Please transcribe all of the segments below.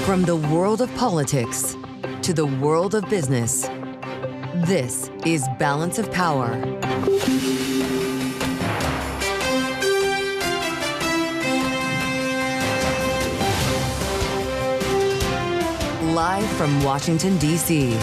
From the world of politics to the world of business, this is Balance of Power. Live from Washington, D.C.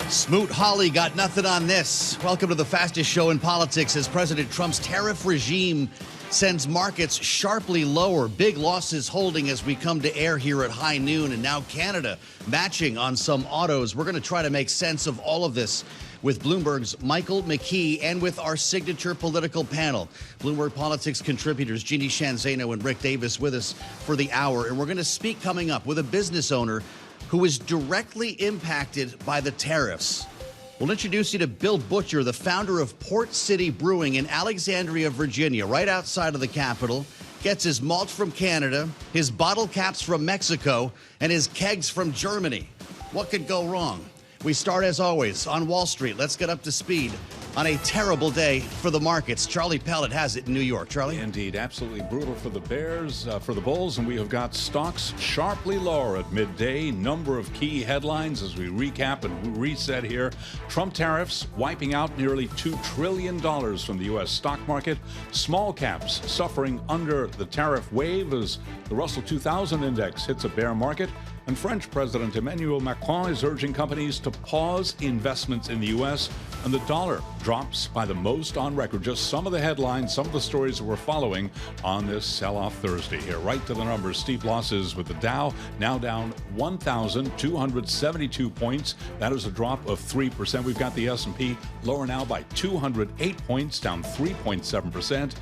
Smoot Hawley got nothing on this. Welcome to the fastest show in politics as President Trump's tariff regime sends markets sharply lower. Big losses holding as we come to air here at high noon, and now Canada matching on some autos. We're going to try to make sense of all of this with Bloomberg's Michael McKee and with our signature political panel. Bloomberg Politics contributors Jeanne, Zaino, and Rick Davis with us for the hour. And we're going to speak coming up with a business owner who is directly impacted by the tariffs. We'll introduce you to Bill Butcher, the founder of Port City Brewing in Alexandria, Virginia, right outside of the capital. Gets his malt from Canada, his bottle caps from Mexico, and his kegs from Germany. What could go wrong? We start, as always, on Wall Street. Let's get up to speed on a terrible day for the markets. Charlie Pellet has it in New York. Charlie? Indeed, absolutely brutal for the Bears, for the Bulls, and we have got stocks sharply lower at midday. Number of key headlines as we recap and reset here. Trump tariffs wiping out nearly $2 trillion from the U.S. stock market. Small caps suffering under the tariff wave as the Russell 2000 index hits a bear market. And French President Emmanuel Macron is urging companies to pause investments in the U.S., and the dollar drops by the most on record. Just some of the headlines, some of the stories that we're following on this sell-off Thursday here. Right to the numbers, steep losses with the Dow now down 1,272 points. That is a drop of 3%. We've got the S&P lower now by 208 points, down 3.7%.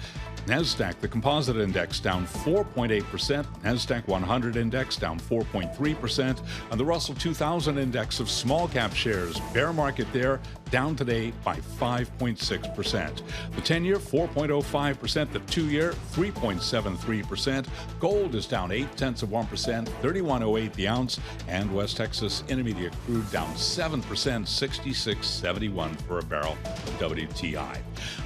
NASDAQ, the composite index, down 4.8%. NASDAQ 100 index down 4.3%. And the Russell 2000 index of small cap shares, bear market there, down today by 5.6%. The 10-year, 4.05%. The 2-year, 3.73%. Gold is down 0.8%, 31.08 the ounce. And West Texas Intermediate crude down 7%, 66.71 for a barrel of WTI.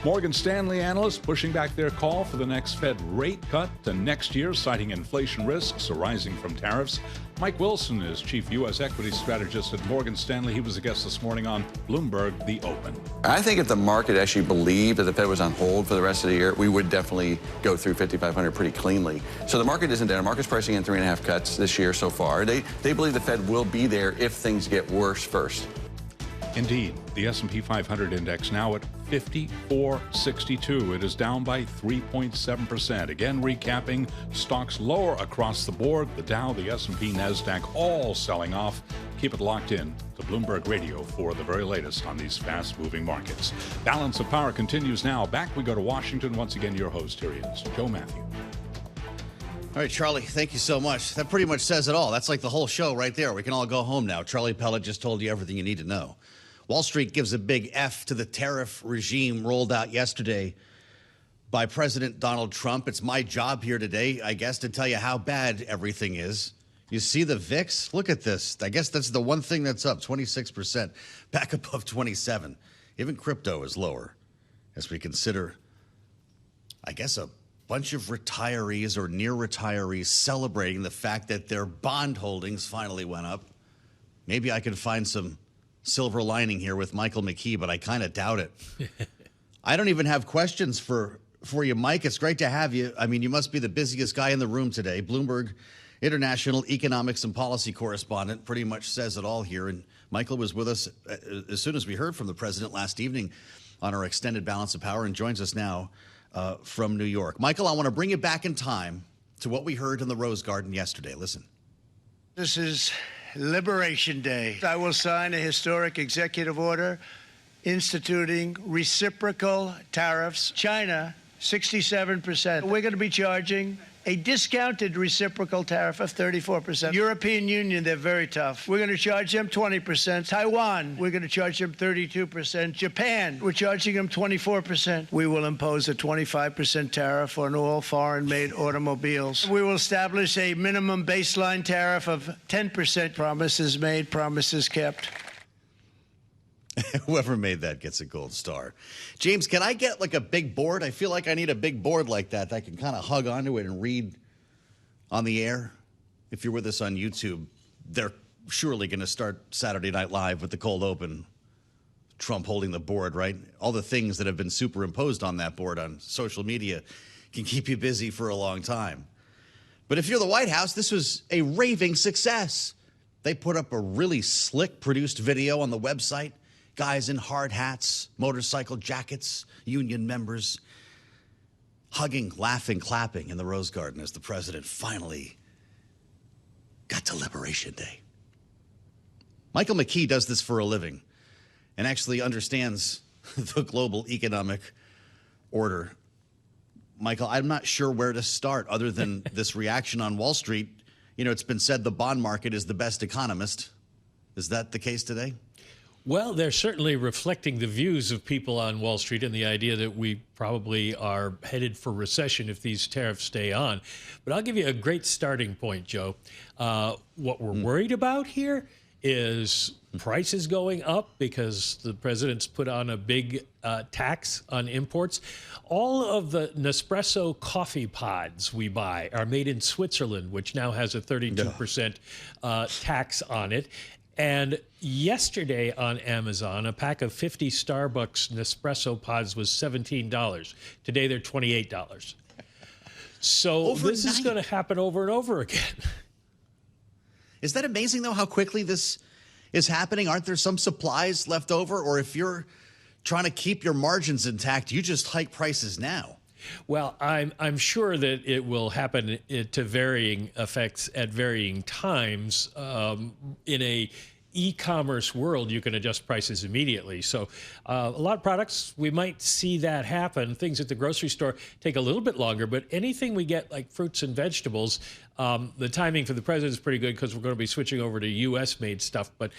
Morgan Stanley analysts pushing back their call for the next Fed rate cut to next year, citing inflation risks arising from tariffs. Mike Wilson is chief U.S. equity strategist at Morgan Stanley. He was a guest this morning on Bloomberg The Open. I think if the market actually believed that the Fed was on hold for the rest of the year, we would definitely go through 5,500 pretty cleanly. So the market isn't down. The market's pricing in 3.5 cuts this year so far. They believe the Fed will be there if things get worse first. Indeed, the S&P 500 index now at 5462. It is down by 3.7%. Again, recapping, stocks lower across the board. The Dow, the S&P, NASDAQ, all selling off. Keep it locked in to Bloomberg Radio for the very latest on these fast-moving markets. Balance of Power continues now. Back we go to Washington. Once again, your host, here he is, Joe Mathieu. All right, Charlie, thank you so much. That pretty much says it all. That's like the whole show right there. We can all go home now. Charlie Pellet just told you everything you need to know. Wall Street gives a big F to the tariff regime rolled out yesterday by President Donald Trump. It's my job here today, I guess, to tell you how bad everything is. You see the VIX? Look at this. I guess that's the one thing that's up, 26%, back above 27. Even crypto is lower as we consider, I guess, a bunch of retirees or near retirees celebrating the fact that their bond holdings finally went up. Maybe I can find some silver lining here with Michael McKee, but I kind of doubt it. I don't even have questions for you, Mike. It's great to have you. I mean, you must be the busiest guy in the room today. Bloomberg International Economics and Policy Correspondent, pretty much says it all here. And Michael was with us as soon as we heard from the president last evening on our extended Balance of Power and joins us now from New York. Michael, I want to bring you back in time to what we heard in the Rose Garden yesterday. Listen. This is Liberation Day. I will sign a historic executive order instituting reciprocal tariffs. China, 67%. We're going to be charging a discounted reciprocal tariff of 34%. European Union, they're very tough. We're going to charge them 20%. Taiwan, we're going to charge them 32%. Japan, we're charging them 24%. We will impose a 25% tariff on all foreign-made automobiles. We will establish a minimum baseline tariff of 10%. Promises made, promises kept. Whoever made that gets a gold star. James, can I get like a big board? I feel like I need a big board like that I can kind of hug onto it and read on the air. If you're with us on YouTube, they're surely going to start Saturday Night Live with the cold open. Trump holding the board, right? All the things that have been superimposed on that board on social media can keep you busy for a long time. But if you're the White House, this was a raving success. They put up a really slick produced video on the website. Guys in hard hats, motorcycle jackets, union members, hugging, laughing, clapping in the Rose Garden as the president finally got to Liberation Day. Michael McKee does this for a living and actually understands the global economic order. Michael, I'm not sure where to start other than this reaction on Wall Street. You know, it's been said the bond market is the best economist. Is that the case today? Well, they're certainly reflecting the views of people on Wall Street and the idea that we probably are headed for recession if these tariffs stay on. But I'll give you a great starting point, Joe. What we're worried about here is prices going up because the president's put on a big tax on imports. All of the Nespresso coffee pods we buy are made in Switzerland, which now has a 32% tax on it. And yesterday on Amazon, a pack of 50 Starbucks Nespresso pods was $17. Today they're $28. So this is going to happen over and over again. Is that amazing, though, how quickly this is happening? Aren't there some supplies left over? Or if you're trying to keep your margins intact, you just hike prices now? Well, I'm sure that it will happen to varying effects at varying times. In a e-commerce world, you can adjust prices immediately. So a lot of products, we might see that happen. Things at the grocery store take a little bit longer, but anything we get like fruits and vegetables, the timing for the president is pretty good because we're going to be switching over to U.S.-made stuff, but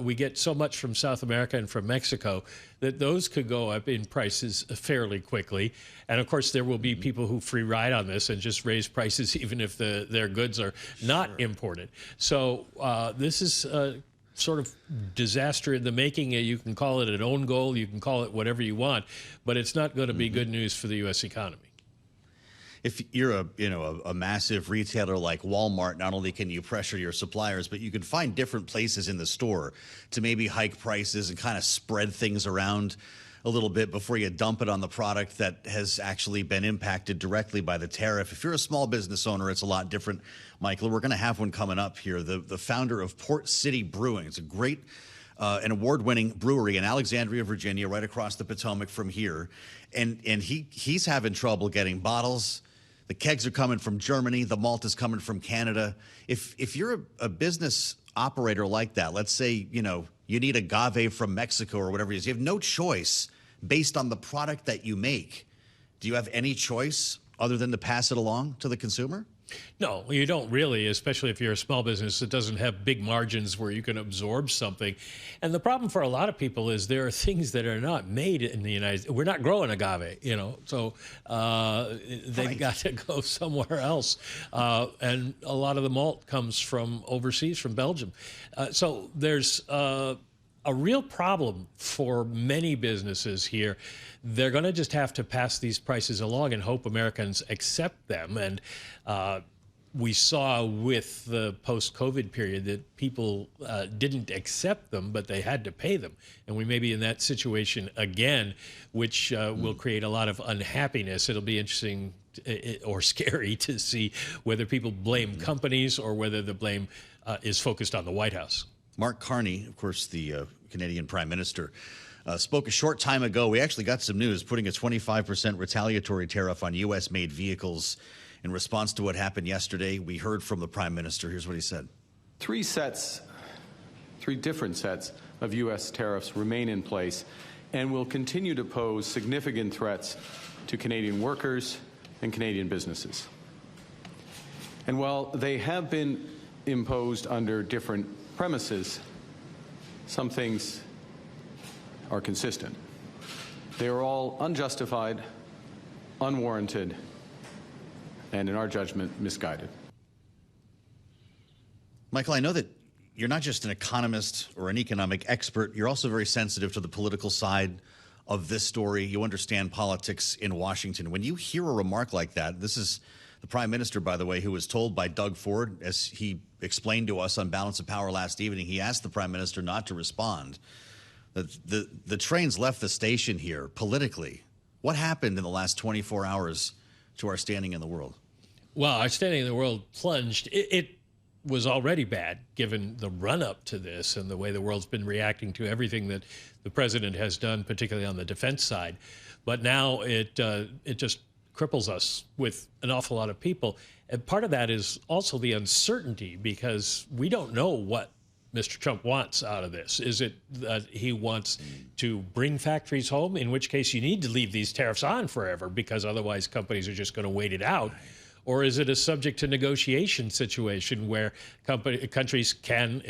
we get so much from South America and from Mexico that those could go up in prices fairly quickly. And, of course, there will be people who free ride on this and just raise prices even if their goods are not imported. So this is sort of disaster in the making. You can call it an own goal. You can call it whatever you want, but it's not going to be good news for the U.S. economy. If you're a massive retailer like Walmart, not only can you pressure your suppliers, but you can find different places in the store to maybe hike prices and kind of spread things around a little bit before you dump it on the product that has actually been impacted directly by the tariff. If you're a small business owner, it's a lot different, Michael. We're going to have one coming up here. The founder of Port City Brewing. It's a great an award-winning brewery in Alexandria, Virginia, right across the Potomac from here. And he's having trouble getting bottles. The kegs are coming from Germany. The malt is coming from Canada. If you're a business operator like that, let's say, you need agave from Mexico or whatever it is, you have no choice based on the product that you make. Do you have any choice other than to pass it along to the consumer? No, you don't really, especially if you're a small business that doesn't have big margins where you can absorb something. And the problem for a lot of people is there are things that are not made in the United States. We're not growing agave, so they've got to go somewhere else. And a lot of the malt comes from overseas, from Belgium. So there's a real problem for many businesses here. They're going to just have to pass these prices along and hope Americans accept them. And we saw with the post-COVID period that people didn't accept them, but they had to pay them. And we may be in that situation again, which will create a lot of unhappiness. It'll be interesting or scary to see whether people blame companies or whether the blame is focused on the White House. Mark Carney, of course, the Canadian Prime Minister, spoke a short time ago. We actually got some news putting a 25% retaliatory tariff on U.S.-made vehicles in response to what happened yesterday. We heard from the Prime Minister. Here's what he said. Three different sets of U.S. tariffs remain in place and will continue to pose significant threats to Canadian workers and Canadian businesses. And while they have been imposed under different premises, some things are consistent. They are all unjustified, unwarranted, and in our judgment, misguided. Michael, I know that you're not just an economist or an economic expert. You're also very sensitive to the political side of this story. You understand politics in Washington. When you hear a remark like that, this is The prime minister, by the way, who was told by Doug Ford, as he explained to us on Balance of Power last evening, he asked the prime minister not to respond. The train's left the station here politically. What happened in the last 24 hours to our standing in the world? Well, our standing in the world plunged. It was already bad given the run-up to this and the way the world's been reacting to everything that the president has done, particularly on the defense side. But now it just cripples us with an awful lot of people. And part of that is also the uncertainty, because we don't know what Mr. Trump wants out of this. Is it that he wants to bring factories home, in which case you need to leave these tariffs on forever because otherwise companies are just going to wait it out? Or is it a subject to negotiation situation where countries can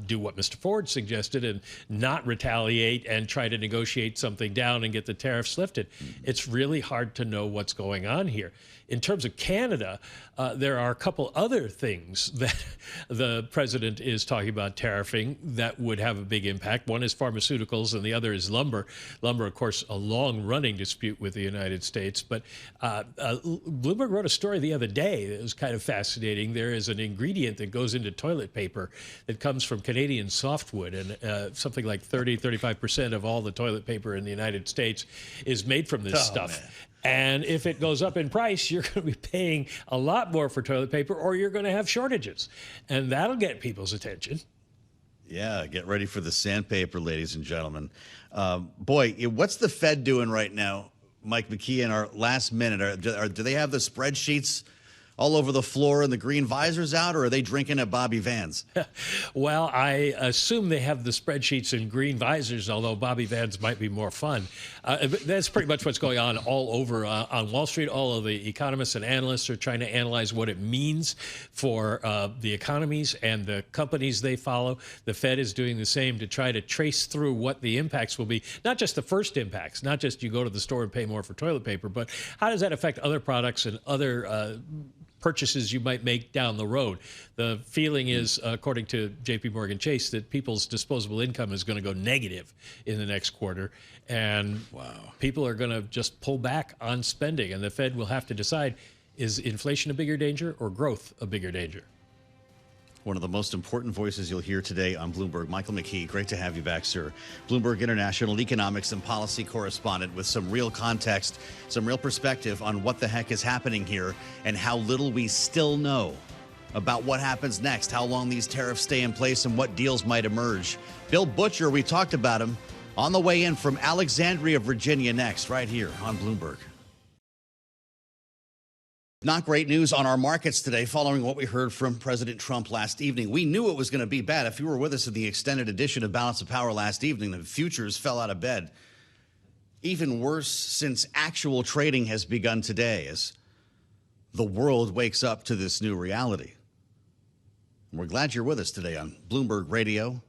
do what Mr. Ford suggested and not retaliate and try to negotiate something down and get the tariffs lifted? It's really hard to know what's going on here. In terms of Canada, there are a couple other things that the president is talking about tariffing that would have a big impact. One is pharmaceuticals, and the other is lumber. Lumber, of course, a long-running dispute with the United States. But Bloomberg wrote a story the other day that was kind of fascinating. There is an ingredient that goes into toilet paper that comes from Canadian softwood, and something like 35% of all the toilet paper in the United States is made from this stuff. Man. And if it goes up in price, you're going to be paying a lot more for toilet paper, or you're going to have shortages. And that'll get people's attention. Yeah, get ready for the sandpaper, ladies and gentlemen. Boy, what's the Fed doing right now, Mike McKee, in our last minute? Do they have the spreadsheets all over the floor and the green visors out, or are they drinking at Bobby Van's? Well, I assume they have the spreadsheets and green visors, although Bobby Van's might be more fun. That's pretty much what's going on all over on Wall Street. All of the economists and analysts are trying to analyze what it means for the economies and the companies they follow. The Fed is doing the same to try to trace through what the impacts will be. Not just the first impacts, not just you go to the store and pay more for toilet paper, but how does that affect other products and other purchases you might make down the road. The feeling is, according to JP Morgan Chase, that people's disposable income is going to go negative in the next quarter, and people are going to just pull back on spending, and the Fed will have to decide, is inflation a bigger danger or growth a bigger danger? One of the most important voices you'll hear today on Bloomberg. Michael McKee, great to have you back, sir. Bloomberg International economics and policy correspondent with some real context, some real perspective on what the heck is happening here and how little we still know about what happens next, how long these tariffs stay in place, and what deals might emerge. Bill Butcher, we talked about him, on the way in from Alexandria, Virginia, next, right here on Bloomberg. Not great news on our markets today following what we heard from President Trump last evening. We knew it was going to be bad. If you were with us in the extended edition of Balance of Power last evening, the futures fell out of bed. Even worse since actual trading has begun today as the world wakes up to this new reality. And we're glad you're with us today on Bloomberg Radio,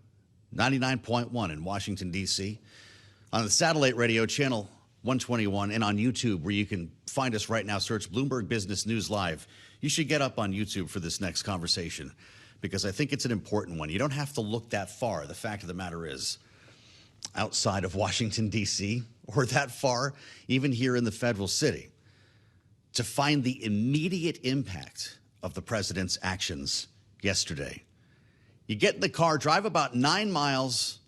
99.1 in Washington, D.C., on the satellite radio channel 121, and on YouTube, where you can find us right now. Search Bloomberg Business News Live. You should get up on YouTube for this next conversation, because I think it's an important one. You don't have to look that far. The fact of the matter is, outside of Washington, D.C., or that far, even here in the federal city, to find the immediate impact of the president's actions yesterday. You get in the car, drive about 9 miles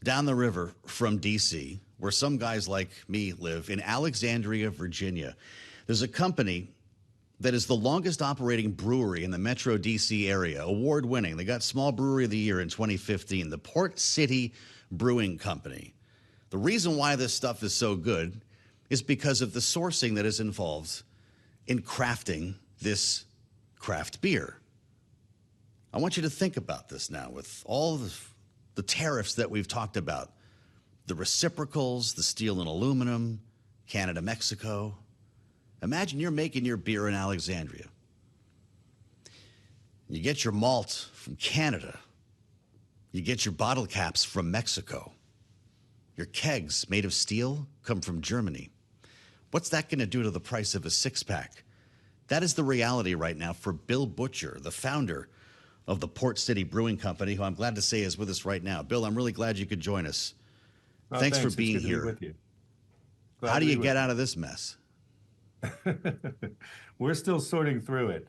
down the river from D.C., where some guys like me live, in Alexandria, Virginia. There's a company that is the longest operating brewery in the Metro D.C. area, award-winning. They got Small Brewery of the Year in 2015, the Port City Brewing Company. The reason why this stuff is so good is because of the sourcing that is involved in crafting this craft beer. I want you to think about this now with all the tariffs that we've talked about. The reciprocals, the steel and aluminum, Canada, Mexico. Imagine you're making your beer in Alexandria. You get your malt from Canada. You get your bottle caps from Mexico. Your kegs made of steel come from Germany. What's that going to do to the price of a six-pack? That is the reality right now for Bill Butcher, the founder of the Port City Brewing Company, who I'm glad to say is with us right now. Bill, I'm really glad you could join us. Thanks for being here. With you. How do you get out of this mess? We're still sorting through it.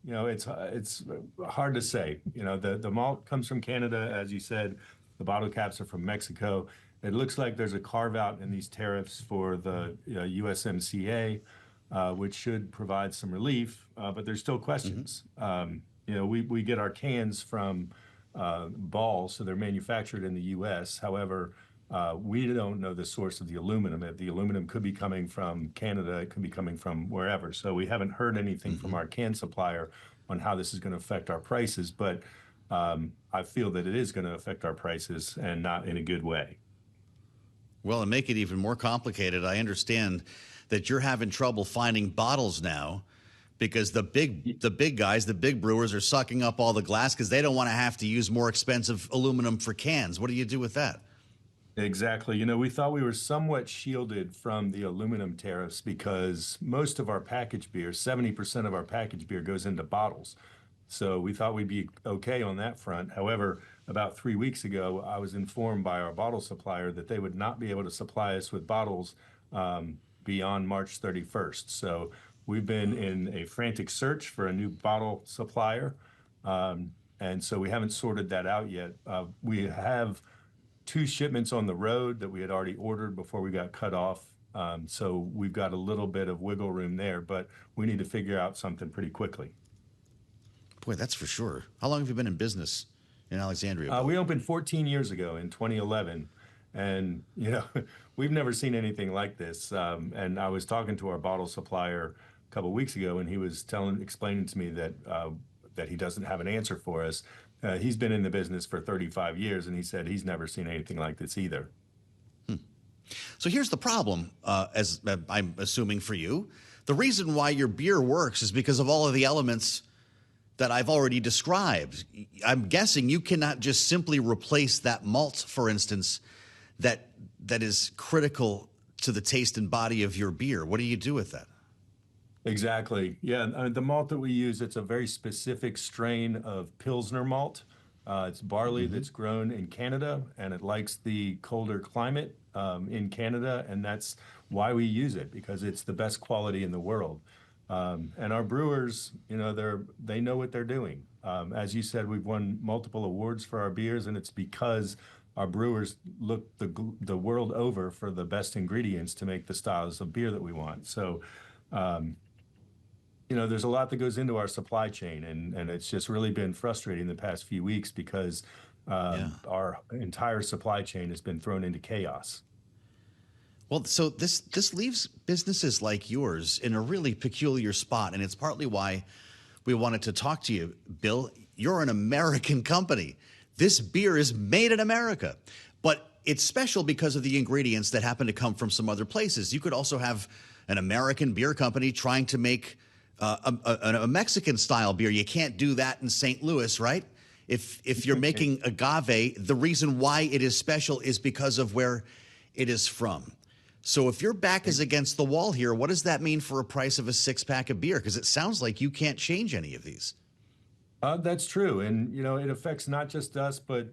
It's hard to say. The malt comes from Canada, as you said. The bottle caps are from Mexico. It looks like there's a carve out in these tariffs for the USMCA, which should provide some relief, but there's still questions. We get our cans from Ball, so they're manufactured in the U.S. However, we don't know the source of the aluminum. The aluminum could be coming from Canada, it could be coming from wherever. So we haven't heard anything from our can supplier on how this is going to affect our prices, but I feel that it is going to affect our prices and not in a good way. Well, and make it even more complicated, I understand that you're having trouble finding bottles now because the big guys, the big brewers are sucking up all the glass because they don't want to have to use more expensive aluminum for cans. What do you do with that? Exactly. We thought we were somewhat shielded from the aluminum tariffs because most of our packaged beer, 70% of our packaged beer goes into bottles. So we thought we'd be okay on that front. However, about 3 weeks ago, I was informed by our bottle supplier that they would not be able to supply us with bottles beyond March 31st. So we've been in a frantic search for a new bottle supplier. And so we haven't sorted that out yet. We have 2 shipments on the road that we had already ordered before we got cut off. So we've got a little bit of wiggle room there, but we need to figure out something pretty quickly. Boy, that's for sure. How long have you been in business in Alexandria? We opened 14 years ago in 2011. And, we've never seen anything like this. And I was talking to our bottle supplier a couple of weeks ago, and he was explaining to me that he doesn't have an answer for us. He's been in the business for 35 years, and he said he's never seen anything like this either. So here's the problem, as I'm assuming for you. The reason why your beer works is because of all of the elements that I've already described. I'm guessing you cannot just simply replace that malt, for instance, that is critical to the taste and body of your beer. What do you do with that? Exactly. Yeah, the malt that we use, it's a very specific strain of Pilsner malt. It's barley that's grown in Canada, and it likes the colder climate in Canada, and that's why we use it, because it's the best quality in the world. And our brewers, they know what they're doing. As you said, we've won multiple awards for our beers, and it's because our brewers look the world over for the best ingredients to make the styles of beer that we want. So, there's a lot that goes into our supply chain, and it's just really been frustrating the past few weeks because our entire supply chain has been thrown into chaos. Well, so this leaves businesses like yours in a really peculiar spot, and it's partly why we wanted to talk to you. Bill, you're an American company. This beer is made in America, but it's special because of the ingredients that happen to come from some other places. You could also have an American beer company trying to make a Mexican-style beer. You can't do that in St. Louis, right? If you're making agave, the reason why it is special is because of where it is from. So if your back is against the wall here, what does that mean for a price of a 6-pack of beer? Because it sounds like you can't change any of these. That's true. And, it affects not just us, but,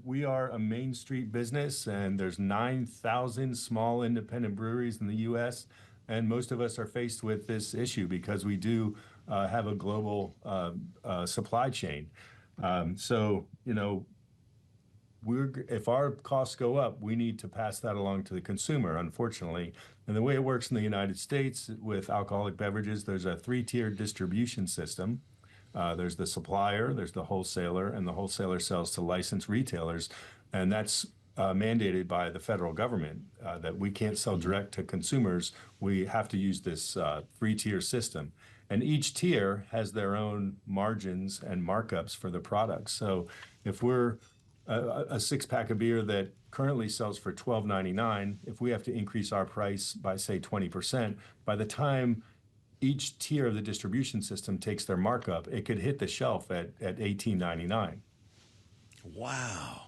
we are a Main Street business, and there's 9,000 small independent breweries in the U.S., and most of us are faced with this issue because we do have a global supply chain. So, if our costs go up, we need to pass that along to the consumer, unfortunately. And the way it works in the United States with alcoholic beverages, there's a 3-tier distribution system. There's the supplier, there's the wholesaler, and the wholesaler sells to licensed retailers. And that's mandated by the federal government that we can't sell direct to consumers. We have to use this 3-tier system. And each tier has their own margins and markups for the products. So if we're a 6-pack of beer that currently sells for $12.99, if we have to increase our price by, say, 20%, by the time each tier of the distribution system takes their markup, it could hit the shelf at $18.99. Wow.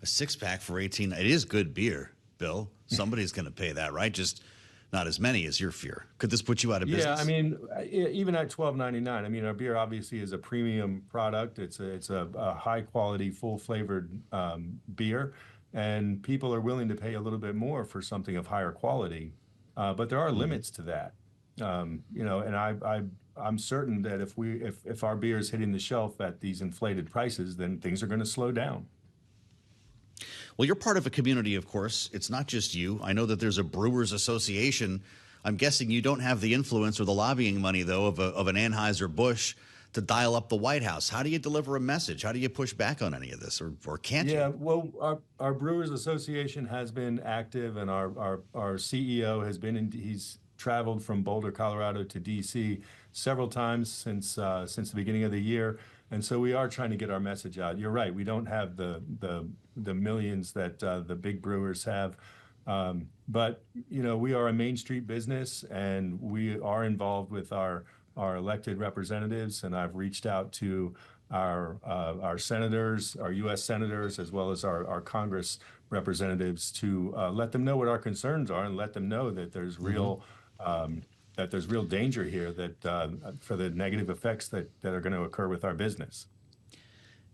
A 6-pack for $18. It is good beer, Bill. Somebody's going to pay that, right? Just not as many as your fear. Could this put you out of business? Yeah, I mean, even at $12.99, I mean, our beer obviously is a premium product. It's a high quality, full flavored beer, and people are willing to pay a little bit more for something of higher quality. But there are limits to that. And I'm certain that if our beer is hitting the shelf at these inflated prices, then things are going to slow down. Well, you're part of a community, of course. It's not just you. I know that there's a Brewers Association. I'm guessing you don't have the influence or the lobbying money, though, of an Anheuser-Busch to dial up the White House. How do you deliver a message? How do you push back on any of this, or can't you? Yeah, well, our Brewers Association has been active, and our CEO has been he's traveled from Boulder, Colorado to D.C. several times since the beginning of the year. And so we are trying to get our message out. You're right. We don't have the millions that the big brewers have. But, we are a Main Street business, and we are involved with our elected representatives. And I've reached out to our senators, our U.S. senators, as well as our Congress representatives to let them know what our concerns are and let them know that there's real danger here that for the negative effects that are going to occur with our business.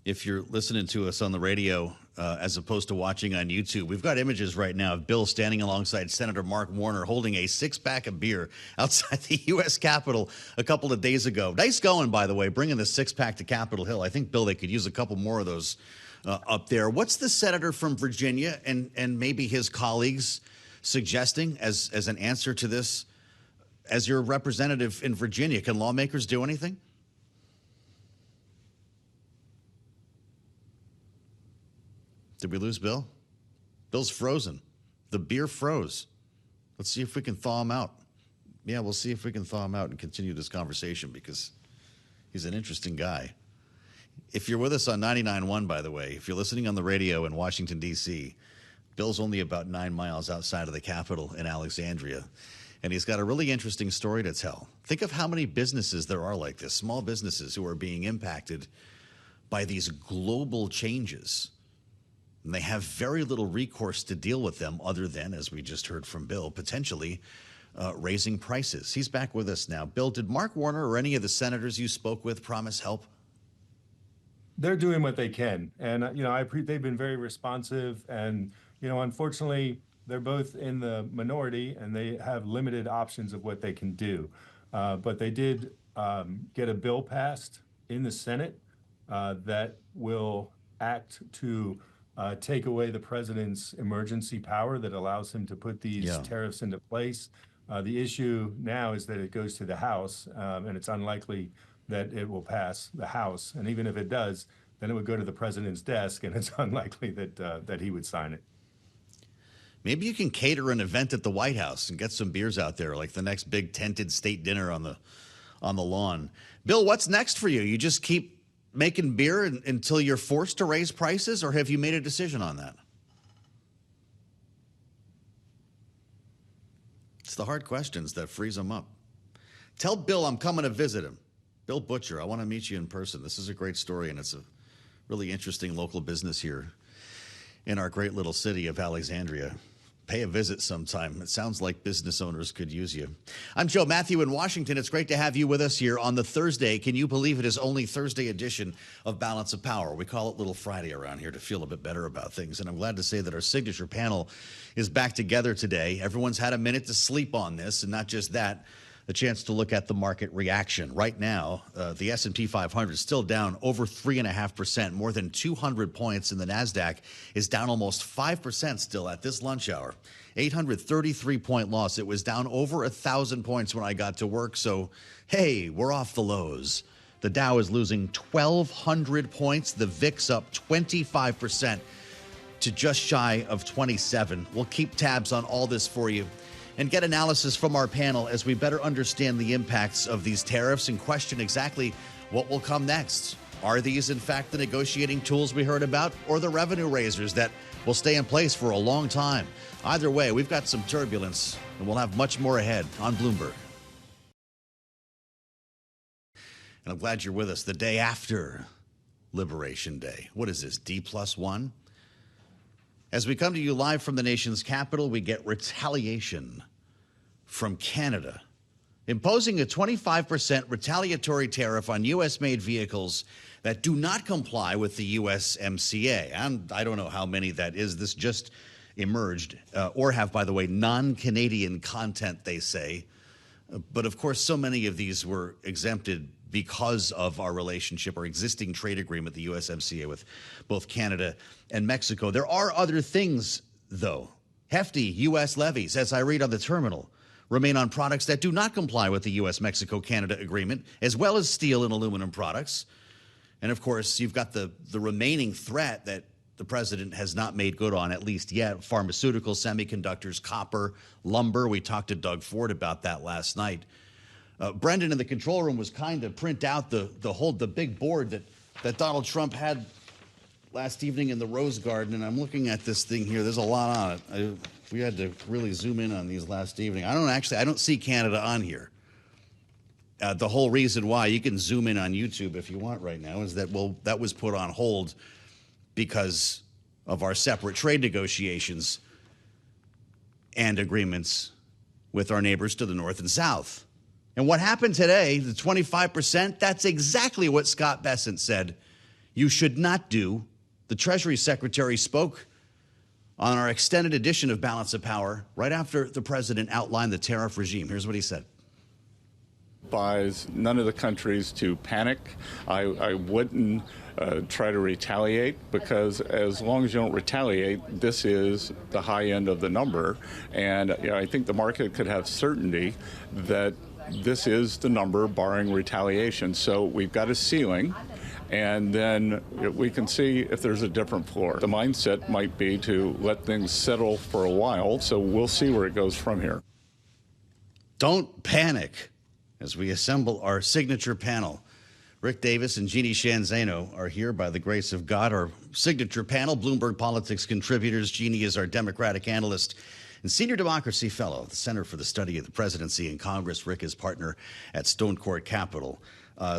If you're listening to us on the radio as opposed to watching on YouTube, we've got images right now of Bill standing alongside Senator Mark Warner holding a six-pack of beer outside the U.S. Capitol a couple of days ago. Nice going, by the way, bringing the six-pack to Capitol Hill. I think, Bill, they could use a couple more of those up there. What's the senator from Virginia and maybe his colleagues suggesting as an answer to this? As your representative in Virginia, can lawmakers do anything? Did we lose Bill? Bill's frozen. The beer froze. Let's see if we can thaw him out. Yeah, we'll see if we can thaw him out and continue this conversation because he's an interesting guy. If you're with us on 99.1, by the way, if you're listening on the radio in Washington, D.C., Bill's only about 9 miles outside of the Capitol in Alexandria. And he's got a really interesting story to tell. Think of how many businesses there are like this, small businesses who are being impacted by these global changes. And they have very little recourse to deal with them other than, as we just heard from Bill, potentially raising prices. He's back with us now. Bill, did Mark Warner or any of the senators you spoke with promise help? They're doing what they can. And, they've been very responsive. And, unfortunately, they're both in the minority, and they have limited options of what they can do. But they did get a bill passed in the Senate that will act to take away the president's emergency power that allows him to put these tariffs into place. The issue now is that it goes to the House, and it's unlikely that it will pass the House. And even if it does, then it would go to the president's desk, and it's unlikely that he would sign it. Maybe you can cater an event at the White House and get some beers out there, like the next big tented state dinner on the lawn. Bill, what's next for you? You just keep making beer until you're forced to raise prices, or have you made a decision on that? It's the hard questions that freeze them up. Tell Bill I'm coming to visit him. Bill Butcher, I want to meet you in person. This is a great story, and it's a really interesting local business here in our great little city of Alexandria. Pay a visit sometime. It sounds like business owners could use you. I'm Joe Mathieu in Washington. It's great to have you with us here on the Thursday. Can you believe it is only Thursday edition of Balance of Power? We call it Little Friday around here to feel a bit better about things. And I'm glad to say that our signature panel is back together today. Everyone's had a minute to sleep on this, and not just that, a chance to look at the market reaction. Right now, the S&P 500 is still down over 3.5%, more than 200 points, and the NASDAQ is down almost 5% still at this lunch hour. 833-point loss. It was down over 1,000 points when I got to work, so hey, we're off the lows. The Dow is losing 1,200 points. The VIX up 25% to just shy of 27. We'll keep tabs on all this for you and get analysis from our panel as we better understand the impacts of these tariffs and question exactly what will come next. Are these, in fact, the negotiating tools we heard about, or the revenue raisers that will stay in place for a long time? Either way, we've got some turbulence, and we'll have much more ahead on Bloomberg. And I'm glad you're with us the day after Liberation Day. What is this, D+1? As we come to you live from the nation's capital, we get retaliation from Canada, imposing a 25% retaliatory tariff on U.S.-made vehicles that do not comply with the USMCA. And I don't know how many that is. This just emerged, or have, by the way, non-Canadian content, they say. But of course, so many of these were exempted because of our relationship, our existing trade agreement, the USMCA, with both Canada and Mexico. There are other things, though. Hefty U.S. levies, as I read on the terminal, remain on products that do not comply with the U.S.-Mexico-Canada agreement, as well as steel and aluminum products. And of course, you've got the remaining threat that the president has not made good on, at least yet: pharmaceuticals, semiconductors, copper, lumber. We talked to Doug Ford about that last night. Brendan in the control room was kind to print out the big board that Donald Trump had last evening in the Rose Garden, and I'm looking at this thing here. There's a lot on it. We had to really zoom in on these last evening. I don't see Canada on here. The whole reason why, you can zoom in on YouTube if you want right now, is that that was put on hold because of our separate trade negotiations and agreements with our neighbors to the north and south. And what happened today, the 25%, that's exactly what Scott Bessent said you should not do. The Treasury Secretary spoke on our extended edition of Balance of Power right after the president outlined the tariff regime. Here's what he said. Advise none of the countries to panic. I wouldn't try to retaliate, because as long as you don't retaliate, this is the high end of the number. And I think the market could have certainty that this is the number barring retaliation. So we've got a ceiling, and then we can see if there's a different floor. The mindset might be to let things settle for a while, so we'll see where it goes from here. Don't panic. As we assemble our signature panel, Rick Davis and Jeanne Zaino are here by the grace of God. Our signature panel, Bloomberg Politics contributors. Jeanne is our Democratic analyst and senior democracy fellow at the Center for the Study of the Presidency and Congress. Rick is partner at Stone Court Capital.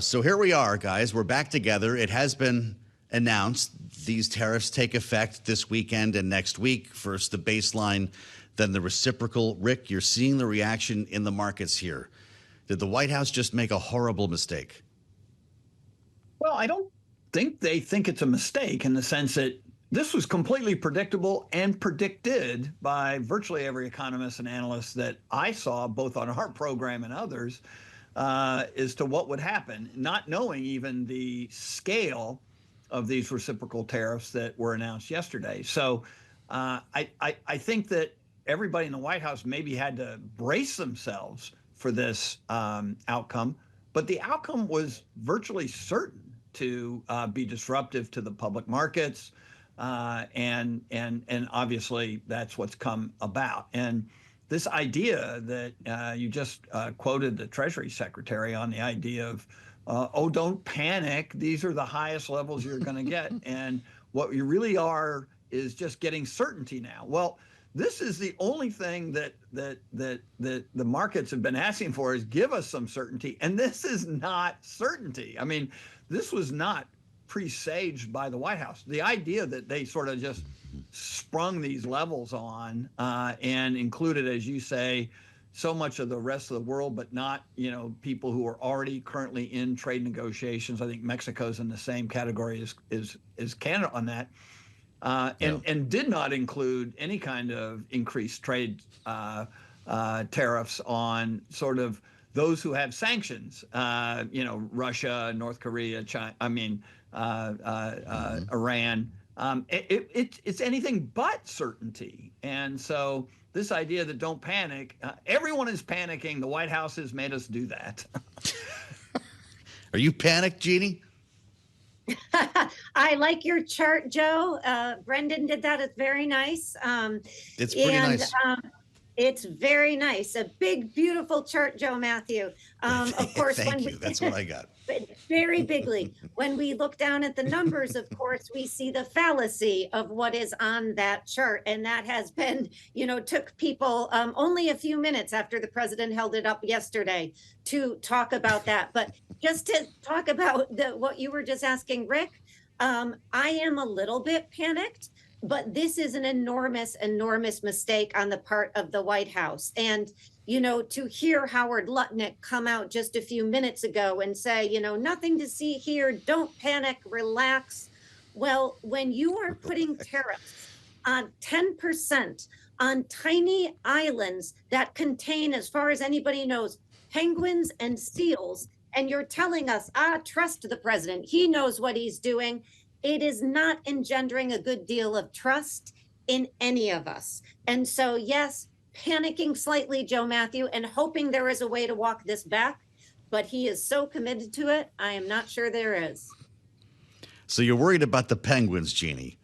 So here we are, guys. We're back together. It has been announced these tariffs take effect this weekend and next week. First the baseline, then the reciprocal. Rick, you're seeing the reaction in the markets here. Did the White House just make a horrible mistake? Well, I don't think they think it's a mistake, in the sense that this was completely predictable and predicted by virtually every economist and analyst that I saw, both on our program and others, as to what would happen, not knowing even the scale of these reciprocal tariffs that were announced yesterday. So I think that everybody in the White House maybe had to brace themselves for this outcome, but the outcome was virtually certain to be disruptive to the public markets, and obviously that's what's come about. And this idea that you just quoted the Treasury Secretary on, the idea of, oh, don't panic, these are the highest levels you're going to get, and what you really are is just getting certainty now. Well, this is the only thing that the markets have been asking for, is give us some certainty. And this is not certainty. I mean, this was not presaged by the White House. The idea that they sort of just sprung these levels on and included, as you say, so much of the rest of the world, but not, people who are already currently in trade negotiations. I think Mexico's in the same category as Canada on that. And did not include any kind of increased trade tariffs on sort of those who have sanctions, Russia, North Korea, China, Iran. It's anything but certainty. And so this idea that don't panic, everyone is panicking. The White House has made us do that. Are you panicked, Jeanne? I like your chart, Joe. Brendan did that. It's very nice. It's pretty nice. It's very nice. A big, beautiful chart, Joe Mathieu. Of course, thank you. That's what I got. Very bigly. When we look down at the numbers, of course, we see the fallacy of what is on that chart. And that has been, took people only a few minutes after the president held it up yesterday to talk about that. But just to talk about what you were just asking, Rick, I am a little bit panicked, but this is an enormous, enormous mistake on the part of the White House. And, to hear Howard Lutnick come out just a few minutes ago and say, nothing to see here, don't panic, relax. Well, when you are putting tariffs on 10% on tiny islands that contain, as far as anybody knows, penguins and seals, and you're telling us, trust the president. He knows what he's doing. It is not engendering a good deal of trust in any of us. And so, yes, panicking slightly, Joe Mathieu, and hoping there is a way to walk this back. But he is so committed to it, I am not sure there is. So you're worried about the penguins, Jeanne.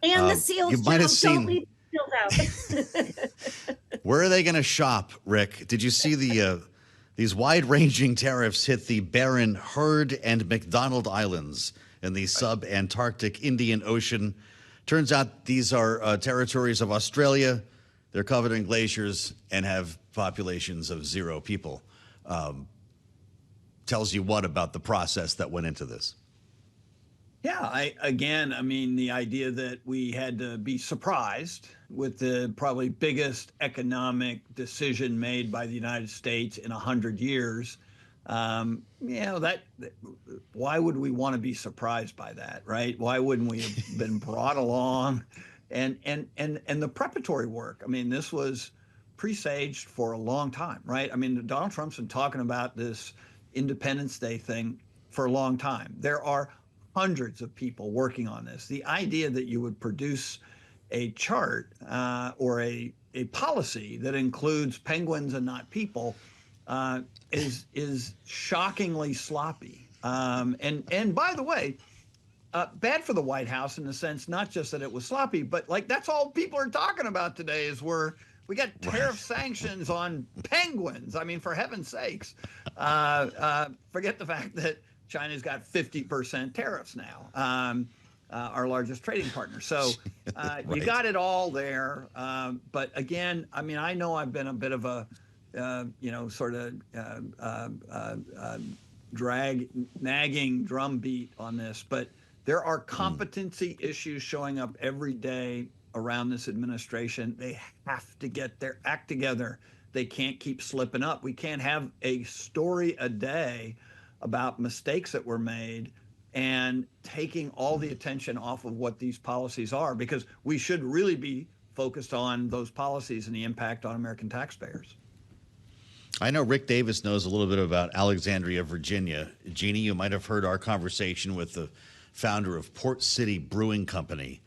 And the seals, you might have Don't leave the seals out. Where are they going to shop, Rick? Did you see these wide-ranging tariffs hit the barren Heard and McDonald Islands in the sub-Antarctic Indian Ocean? Turns out these are territories of Australia. They're covered in glaciers and have populations of 0 people. Tells you what about the process that went into this? Yeah, I mean, the idea that we had to be surprised with the probably biggest economic decision made by the United States in 100 years. Why would we want to be surprised by that, right? Why wouldn't we have been brought along? And the preparatory work, I mean, this was presaged for a long time, right? I mean, Donald Trump's been talking about this Independence Day thing for a long time. There are hundreds of people working on this. The idea that you would produce a chart or a policy that includes penguins and not people is shockingly sloppy. And by the way, bad for the White House in the sense not just that it was sloppy, but like that's all people are talking about today is we got tariff sanctions on penguins. I mean, for heaven's sakes, forget the fact that China's got 50% tariffs now, our largest trading partner. So Right. You got it all there. But again, I mean, I know I've been a bit of a, nagging drumbeat on this, but there are competency issues showing up every day around this administration. They have to get their act together. They can't keep slipping up. We can't have a story a day about mistakes that were made and taking all the attention off of what these policies are, because we should really be focused on those policies and the impact on American taxpayers. I know Rick Davis knows a little bit about Alexandria, Virginia. Jeanne, you might have heard our conversation with the founder of Port City Brewing Company,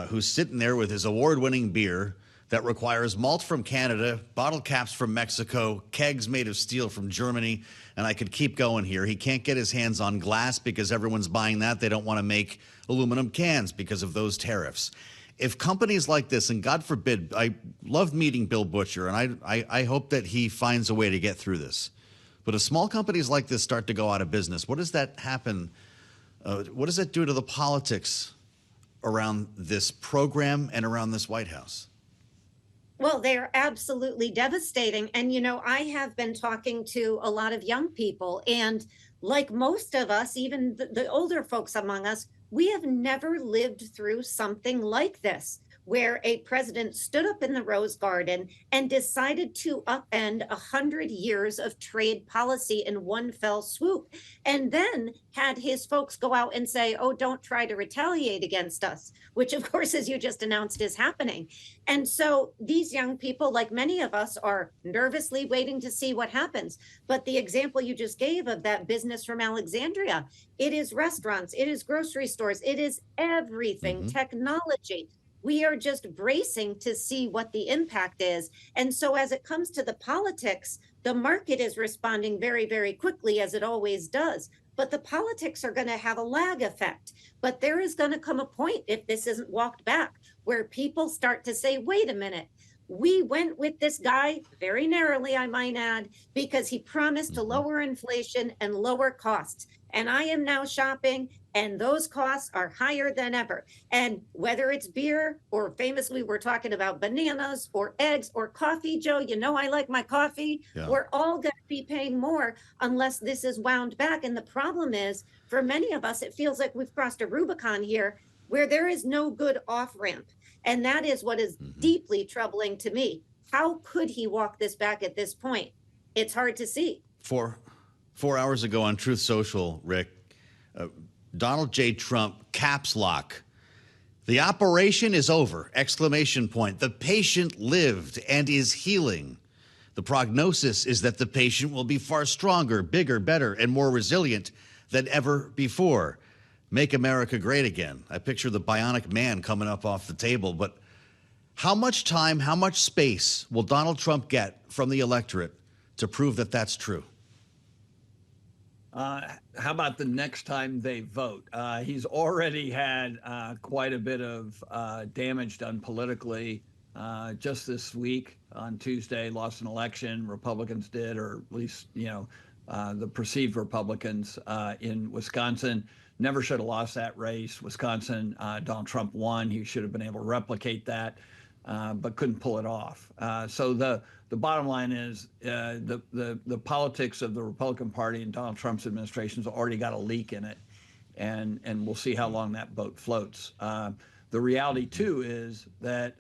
who's sitting there with his award-winning beer that requires malt from Canada, bottle caps from Mexico, kegs made of steel from Germany, and I could keep going here. He can't get his hands on glass because everyone's buying that. They don't want to make aluminum cans because of those tariffs. If companies like this, and God forbid, I love meeting Bill Butcher, and I hope that he finds a way to get through this. But if small companies like this start to go out of business, what does that happen? What does that do to the politics around this program and around this White House? Well, they're absolutely devastating. And, I have been talking to a lot of young people, and like most of us, even the older folks among us, we have never lived through something like this, where a president stood up in the Rose Garden and decided to upend 100 years of trade policy in one fell swoop, and then had his folks go out and say, oh, don't try to retaliate against us, which of course, as you just announced, is happening. And so these young people, like many of us, are nervously waiting to see what happens. But the example you just gave of that business from Alexandria, it is restaurants, it is grocery stores, it is everything, technology. We are just bracing to see what the impact is. And so as it comes to the politics, the market is responding very, very quickly, as it always does. But the politics are going to have a lag effect. But there is going to come a point, if this isn't walked back, where people start to say, wait a minute, we went with this guy very narrowly, I might add, because he promised to lower inflation and lower costs. And I am now shopping, and those costs are higher than ever. And whether it's beer, or famously we're talking about bananas or eggs or coffee, Joe, I like my coffee. Yeah. We're all going to be paying more unless this is wound back. And the problem is, for many of us, it feels like we've crossed a Rubicon here where there is no good off-ramp. And that is what is deeply troubling to me. How could he walk this back at this point? It's hard to see. 4 hours ago on Truth Social, Rick, Donald J. Trump, caps lock. The operation is over, exclamation point. The patient lived and is healing. The prognosis is that the patient will be far stronger, bigger, better, and more resilient than ever before. Make America great again. I picture the bionic man coming up off the table, but how much time, how much space will Donald Trump get from the electorate to prove that that's true? How about the next time they vote? He's already had quite a bit of damage done politically. Just this week on Tuesday, lost an election. Republicans did, or at least, the perceived Republicans in Wisconsin. Never should have lost that race. Wisconsin, Donald Trump won. He should have been able to replicate that, but couldn't pull it off. So the bottom line is the politics of the Republican Party and Donald Trump's administration has already got a leak in it, and we'll see how long that boat floats. The reality, too, is that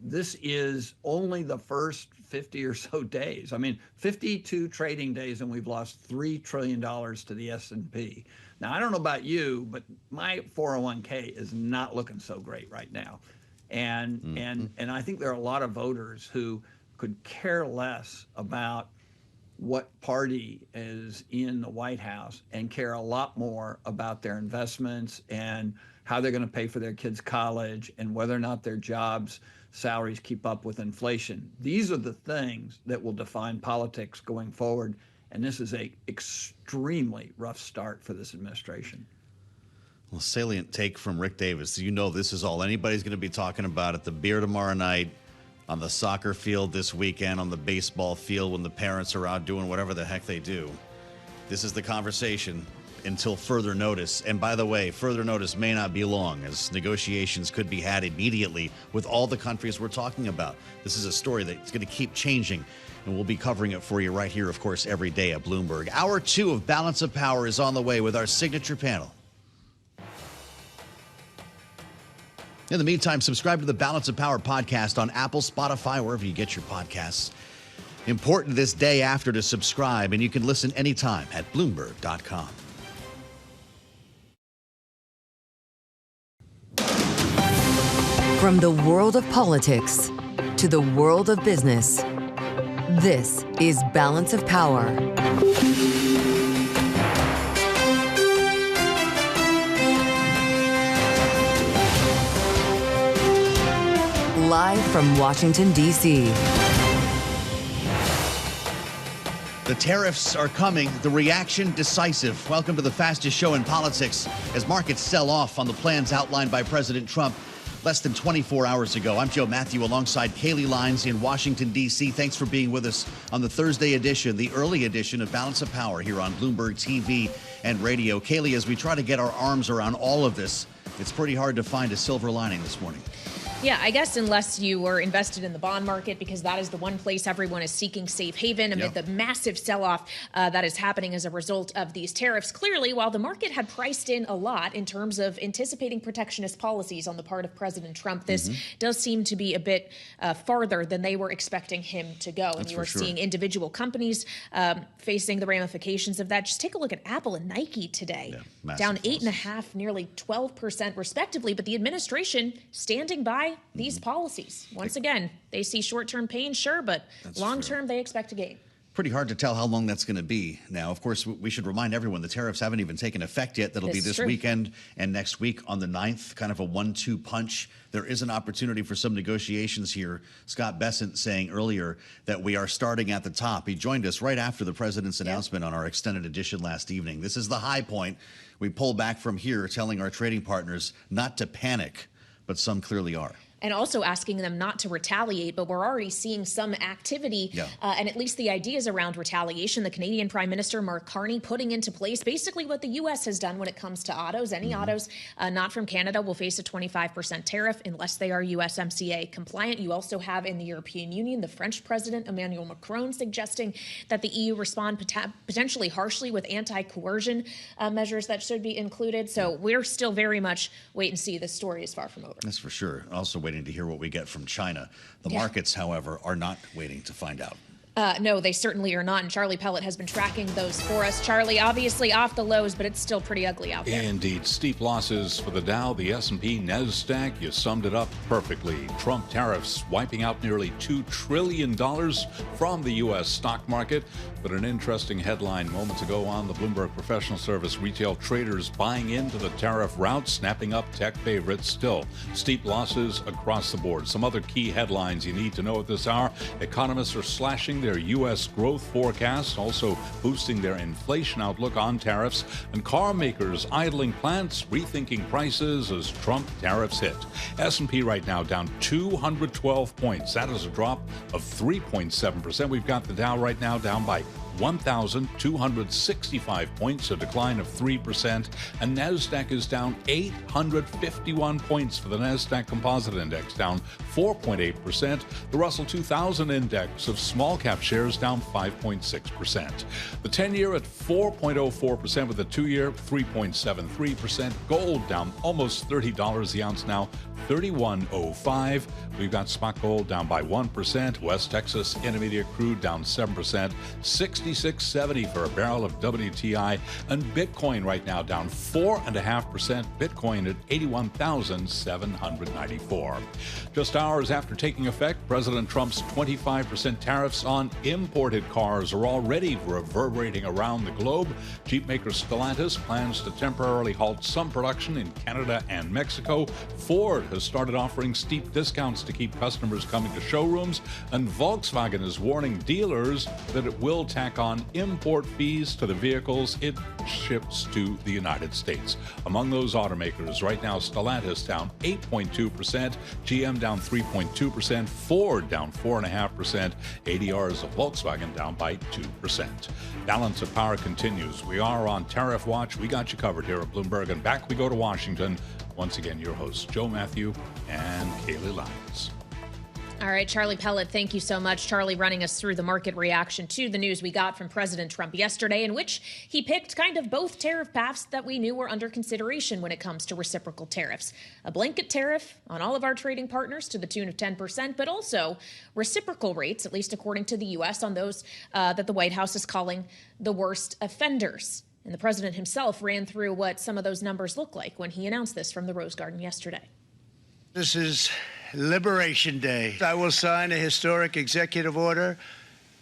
this is only the first 50 or so days. I mean, 52 trading days, and we've lost $3 trillion to the S&P. Now, I don't know about you, but my 401k is not looking so great right now. And I think there are a lot of voters who could care less about what party is in the White House and care a lot more about their investments and how they're going to pay for their kids' college and whether or not their jobs, salaries keep up with inflation. These are the things that will define politics going forward. And this is a extremely rough start for this administration. Well, salient take from Rick Davis. You know this is all anybody's going to be talking about at the beer tomorrow night, on the soccer field this weekend, on the baseball field when the parents are out doing whatever the heck they do. This is the conversation until further notice. And by the way, further notice may not be long, as negotiations could be had immediately with all the countries we're talking about. This is a story that's going to keep changing, and we'll be covering it for you right here, of course, every day at Bloomberg. Hour 2 of Balance of Power is on the way with our signature panel. In the meantime, subscribe to the Balance of Power podcast on Apple, Spotify, wherever you get your podcasts. Important this day after to subscribe, and you can listen anytime at Bloomberg.com. From the world of politics to the world of business, this is Balance of Power. Live from Washington, D.C. The tariffs are coming, the reaction decisive. Welcome to the fastest show in politics as markets sell off on the plans outlined by President Trump less than 24 hours ago. I'm Joe Mathieu alongside Kailey Leinz in Washington, D.C. Thanks for being with us on the Thursday edition, the early edition of Balance of Power here on Bloomberg TV and radio. Kailey, as we try to get our arms around all of this, it's pretty hard to find a silver lining this morning. Yeah, I guess unless you were invested in the bond market, because that is the one place everyone is seeking safe haven amid the massive sell-off that is happening as a result of these tariffs. Clearly, while the market had priced in a lot in terms of anticipating protectionist policies on the part of President Trump, this does seem to be a bit farther than they were expecting him to go. And you are seeing individual companies facing the ramifications of that. Just take a look at Apple and Nike today, down 8.5%, nearly 12% respectively. But the administration standing by these policies. Once again, they see short-term pain, sure, but long-term they expect to gain. Pretty hard to tell how long that's going to be. Now, of course, we should remind everyone the tariffs haven't even taken effect yet. That'll be this weekend and next week on the 9th, kind of a 1-2 punch. There is an opportunity for some negotiations here. Scott Bessent saying earlier that we are starting at the top. He joined us right after the president's announcement on our extended edition last evening. This is the high point. We pull back from here, telling our trading partners not to panic, but some clearly are. And also asking them not to retaliate, but we're already seeing some activity and at least the ideas around retaliation. The Canadian Prime Minister, Mark Carney, putting into place basically what the U.S. has done when it comes to autos. Any autos not from Canada will face a 25% tariff unless they are USMCA compliant. You also have in the European Union, the French President, Emmanuel Macron, suggesting that the EU respond potentially harshly with anti-coercion measures that should be included. So we're still very much wait and see. This story is far from over. That's for sure. Also waiting to hear what we get from China. The markets, however, are not waiting to find out. No, they certainly are not. And Charlie Pellet has been tracking those for us. Charlie, obviously off the lows, but it's still pretty ugly out there. Indeed. Steep losses for the Dow, the S&P, NASDAQ. You summed it up perfectly. Trump tariffs wiping out nearly $2 trillion from the U.S. stock market. But an interesting headline moments ago on the Bloomberg Professional Service, retail traders buying into the tariff route, snapping up tech favorites. Still, steep losses across the board. Some other key headlines you need to know at this hour. Economists are slashing their U.S. growth forecasts, also boosting their inflation outlook on tariffs, and car makers idling plants, rethinking prices as Trump tariffs hit. S&P right now down 212 points. That is a drop of 3.7%. We've got the Dow right now down by 1,265 points, a decline of 3%, and NASDAQ is down 851 points for the NASDAQ Composite Index, down 4.8%. The Russell 2000 Index of small cap shares down 5.6%. The 10-year at 4.04%, with the 2-year 3.73%. Gold down almost $30 the ounce now, $31.05. We've got spot gold down by 1%. West Texas Intermediate crude down 7%. $66.70 for a barrel of WTI. And Bitcoin right now down 4.5%. Bitcoin at 81,794. Just hours after taking effect, President Trump's 25% tariffs on imported cars are already reverberating around the globe. Jeep maker Stellantis plans to temporarily halt some production in Canada and Mexico. Ford has started offering steep discounts to keep customers coming to showrooms, and Volkswagen is warning dealers that it will tack on import fees to the vehicles it ships to the United States. Among those automakers right now, Stellantis down 8.2%, GM down 3.2%, Ford down 4.5%, ADRs of Volkswagen down by 2%. Balance of power continues. We are on Tariff Watch. We got you covered here at Bloomberg, and back we go to Washington. Once again, your hosts, Joe Mathieu and Kailey Leinz. All right, Charlie Pellet, thank you so much. Charlie running us through the market reaction to the news we got from President Trump yesterday, in which he picked kind of both tariff paths that we knew were under consideration when it comes to reciprocal tariffs. A blanket tariff on all of our trading partners to the tune of 10%, but also reciprocal rates, at least according to the U.S., on those that the White House is calling the worst offenders. And the president himself ran through what some of those numbers look like when he announced this from the Rose Garden yesterday. This is Liberation Day. I will sign a historic executive order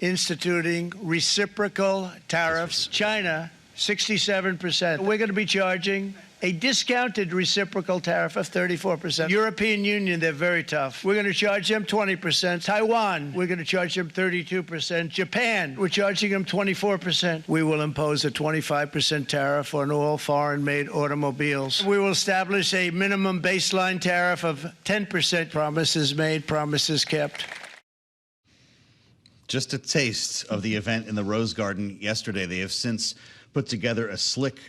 instituting reciprocal tariffs. China, 67%. We're going to be charging a discounted reciprocal tariff of 34%. European Union, they're very tough. We're going to charge them 20%. Taiwan, we're going to charge them 32%. Japan, we're charging them 24%. We will impose a 25% tariff on all foreign-made automobiles. We will establish a minimum baseline tariff of 10%. Promises made, promises kept. Just a taste of the event in the Rose Garden yesterday. They have since put together a slick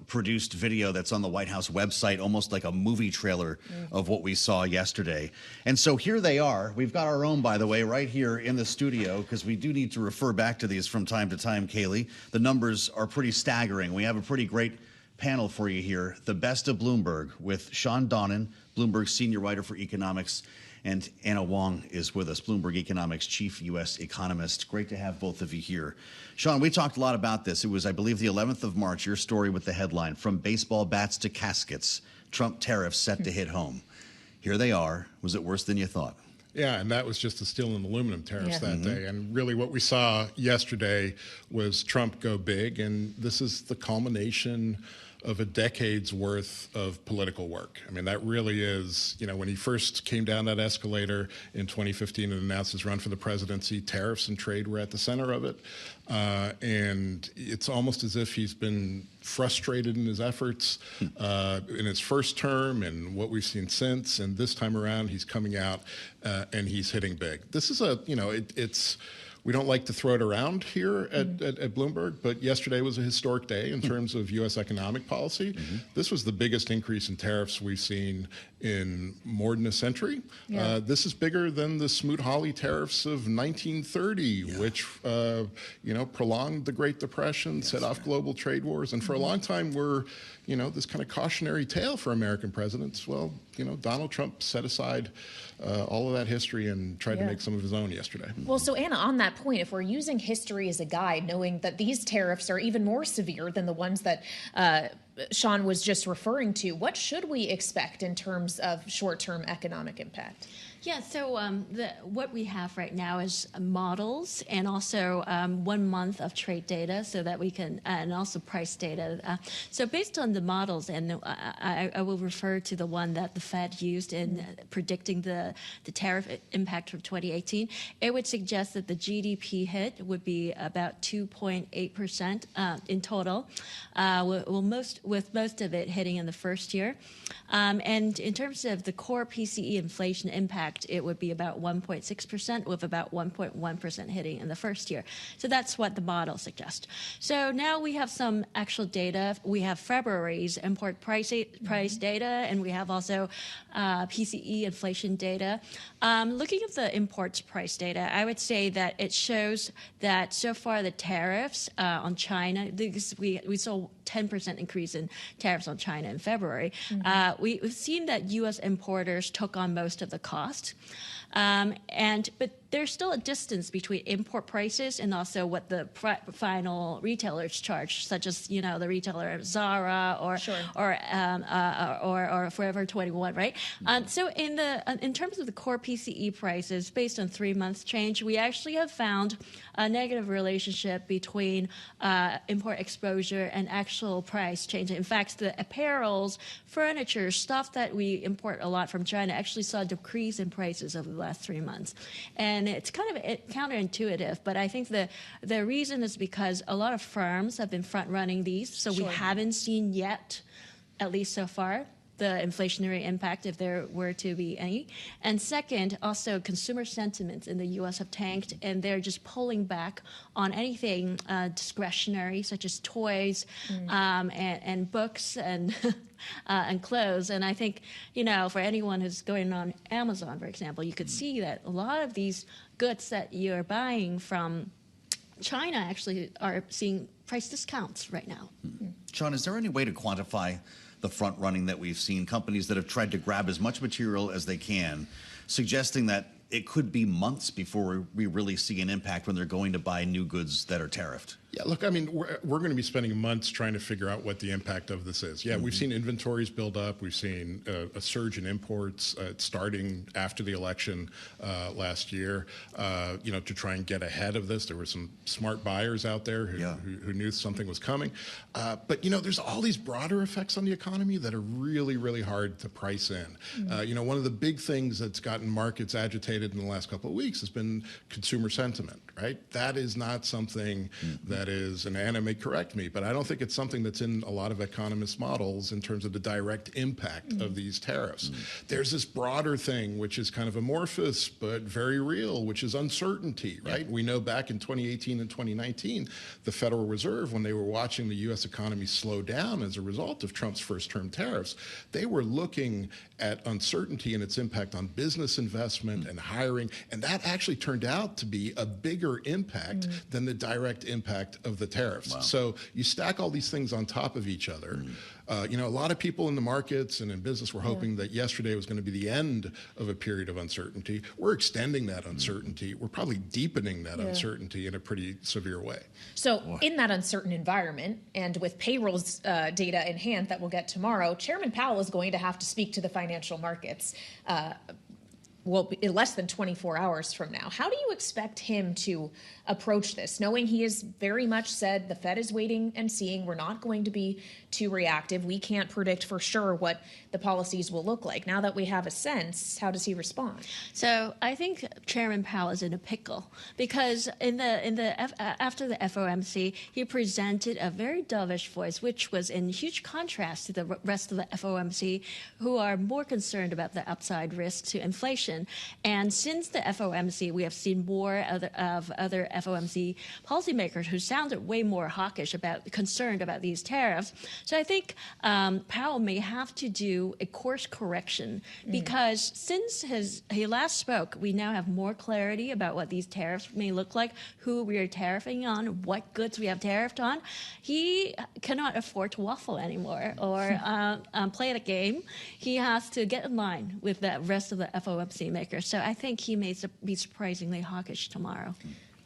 produced video that's on the White House website, almost like a movie trailer of what we saw yesterday. And so here they are. We've got our own, by the way, right here in the studio, because we do need to refer back to these from time to time, Kailey. The numbers are pretty staggering. We have a pretty great panel for you here. The best of Bloomberg with Shawn Donnan, Bloomberg's senior writer for economics, and Anna Wong is with us, Bloomberg Economics chief U.S. economist. Great to have both of you here. Shawn, we talked a lot about this. It was, I believe, the 11th of March, your story with the headline, From Baseball Bats to Caskets, Trump tariffs set to hit home. Here they are. Was it worse than you thought? Yeah, and that was just the steel and aluminum tariffs that day. And really what we saw yesterday was Trump go big, and this is the culmination of a decade's worth of political work. I mean, that really is, you know, when he first came down that escalator in 2015 and announced his run for the presidency, tariffs and trade were at the center of it. And it's almost as if he's been frustrated in his efforts in his first term and what we've seen since. And this time around, he's coming out and he's hitting big. This is a, you know, it's, we don't like to throw it around here at Bloomberg, but yesterday was a historic day in terms of U.S. economic policy. This was the biggest increase in tariffs we've seen in more than a century. This is bigger than the Smoot-Hawley tariffs of 1930, which you know, prolonged the Great Depression, set off global trade wars, and for a long time were, you know, this kind of cautionary tale for American presidents. Well, Donald Trump set aside all of that history and tried to make some of his own yesterday. Well, so Anna, on that point, if we're using history as a guide, knowing that these tariffs are even more severe than the ones that Shawn was just referring to, what should we expect in terms of short-term economic impact? Yeah, so what we have right now is models and also 1 month of trade data so that we can, and also price data. So based on the models, and I will refer to the one that the Fed used in predicting the tariff impact for 2018, it would suggest that the GDP hit would be about 2.8% in total, with most of it hitting in the first year. And in terms of the core PCE inflation impact, it would be about 1.6%, with about 1.1% hitting in the first year. So that's what the model suggests. So now we have some actual data. We have February's import price data, and we have also PCE inflation data. Looking at the imports price data, I would say that it shows that so far the tariffs on China, we saw 10% increase in tariffs on China in February. We've seen that U.S. importers took on most of the cost. But there's still a distance between import prices and also what the final retailers charge, such as the retailer Zara or Forever 21, right? So in terms of the core PCE prices, based on 3 months change, we actually have found a negative relationship between import exposure and actual price change. In fact, the apparels, furniture, stuff that we import a lot from China actually saw a decrease in prices over the last 3 months. And it's kind of counterintuitive, but I think the reason is because a lot of firms have been front-running these, so we haven't seen yet, at least so far, the inflationary impact, if there were to be any. And second, also consumer sentiments in the U.S. have tanked, and they're just pulling back on anything discretionary, such as toys and books and and clothes. And I think, for anyone who's going on Amazon, for example, you could see that a lot of these goods that you're buying from China actually are seeing price discounts right now. Shawn, is there any way to quantify the front running that we've seen? Companies that have tried to grab as much material as they can, suggesting that it could be months before we really see an impact when they're going to buy new goods that are tariffed. Yeah, look, I mean, we're going to be spending months trying to figure out what the impact of this is. Yeah, we've seen inventories build up. We've seen a surge in imports starting after the election last year, to try and get ahead of this. There were some smart buyers out there who knew something was coming. But, there's all these broader effects on the economy that are really, really hard to price in. One of the big things that's gotten markets agitated in the last couple of weeks has been consumer sentiment, right? That is not something that is, and Anna may correct me, but I don't think it's something that's in a lot of economists' models in terms of the direct impact of these tariffs. There's this broader thing, which is kind of amorphous, but very real, which is uncertainty, right? We know back in 2018 and 2019, the Federal Reserve, when they were watching the U.S. economy slow down as a result of Trump's first-term tariffs, they were looking at uncertainty and its impact on business investment and hiring, and that actually turned out to be a bigger impact than the direct impact of the tariffs. Wow. So you stack all these things on top of each other. A lot of people in the markets and in business were hoping that yesterday was going to be the end of a period of uncertainty. We're extending that uncertainty. We're probably deepening that uncertainty in a pretty severe way. So in that uncertain environment, and with payrolls data in hand that we'll get tomorrow, Chairman Powell is going to have to speak to the financial markets in less than 24 hours from now. How do you expect him to approach this, knowing he has very much said the Fed is waiting and seeing, we're not going to be too reactive, we can't predict for sure what the policies will look like? Now that we have a sense, how does he respond? So I think Chairman Powell is in a pickle because after the FOMC, he presented a very dovish voice, which was in huge contrast to the rest of the FOMC, who are more concerned about the upside risk to inflation. inflation. And since the FOMC, we have seen more of other FOMC policymakers who sounded way more hawkish concerned about these tariffs. So I think Powell may have to do a course correction because since he last spoke, we now have more clarity about what these tariffs may look like, who we are tariffing on, what goods we have tariffed on. He cannot afford to waffle anymore or play the game. He has to get in line with the rest of the FOMC makers. So I think he may be surprisingly hawkish tomorrow.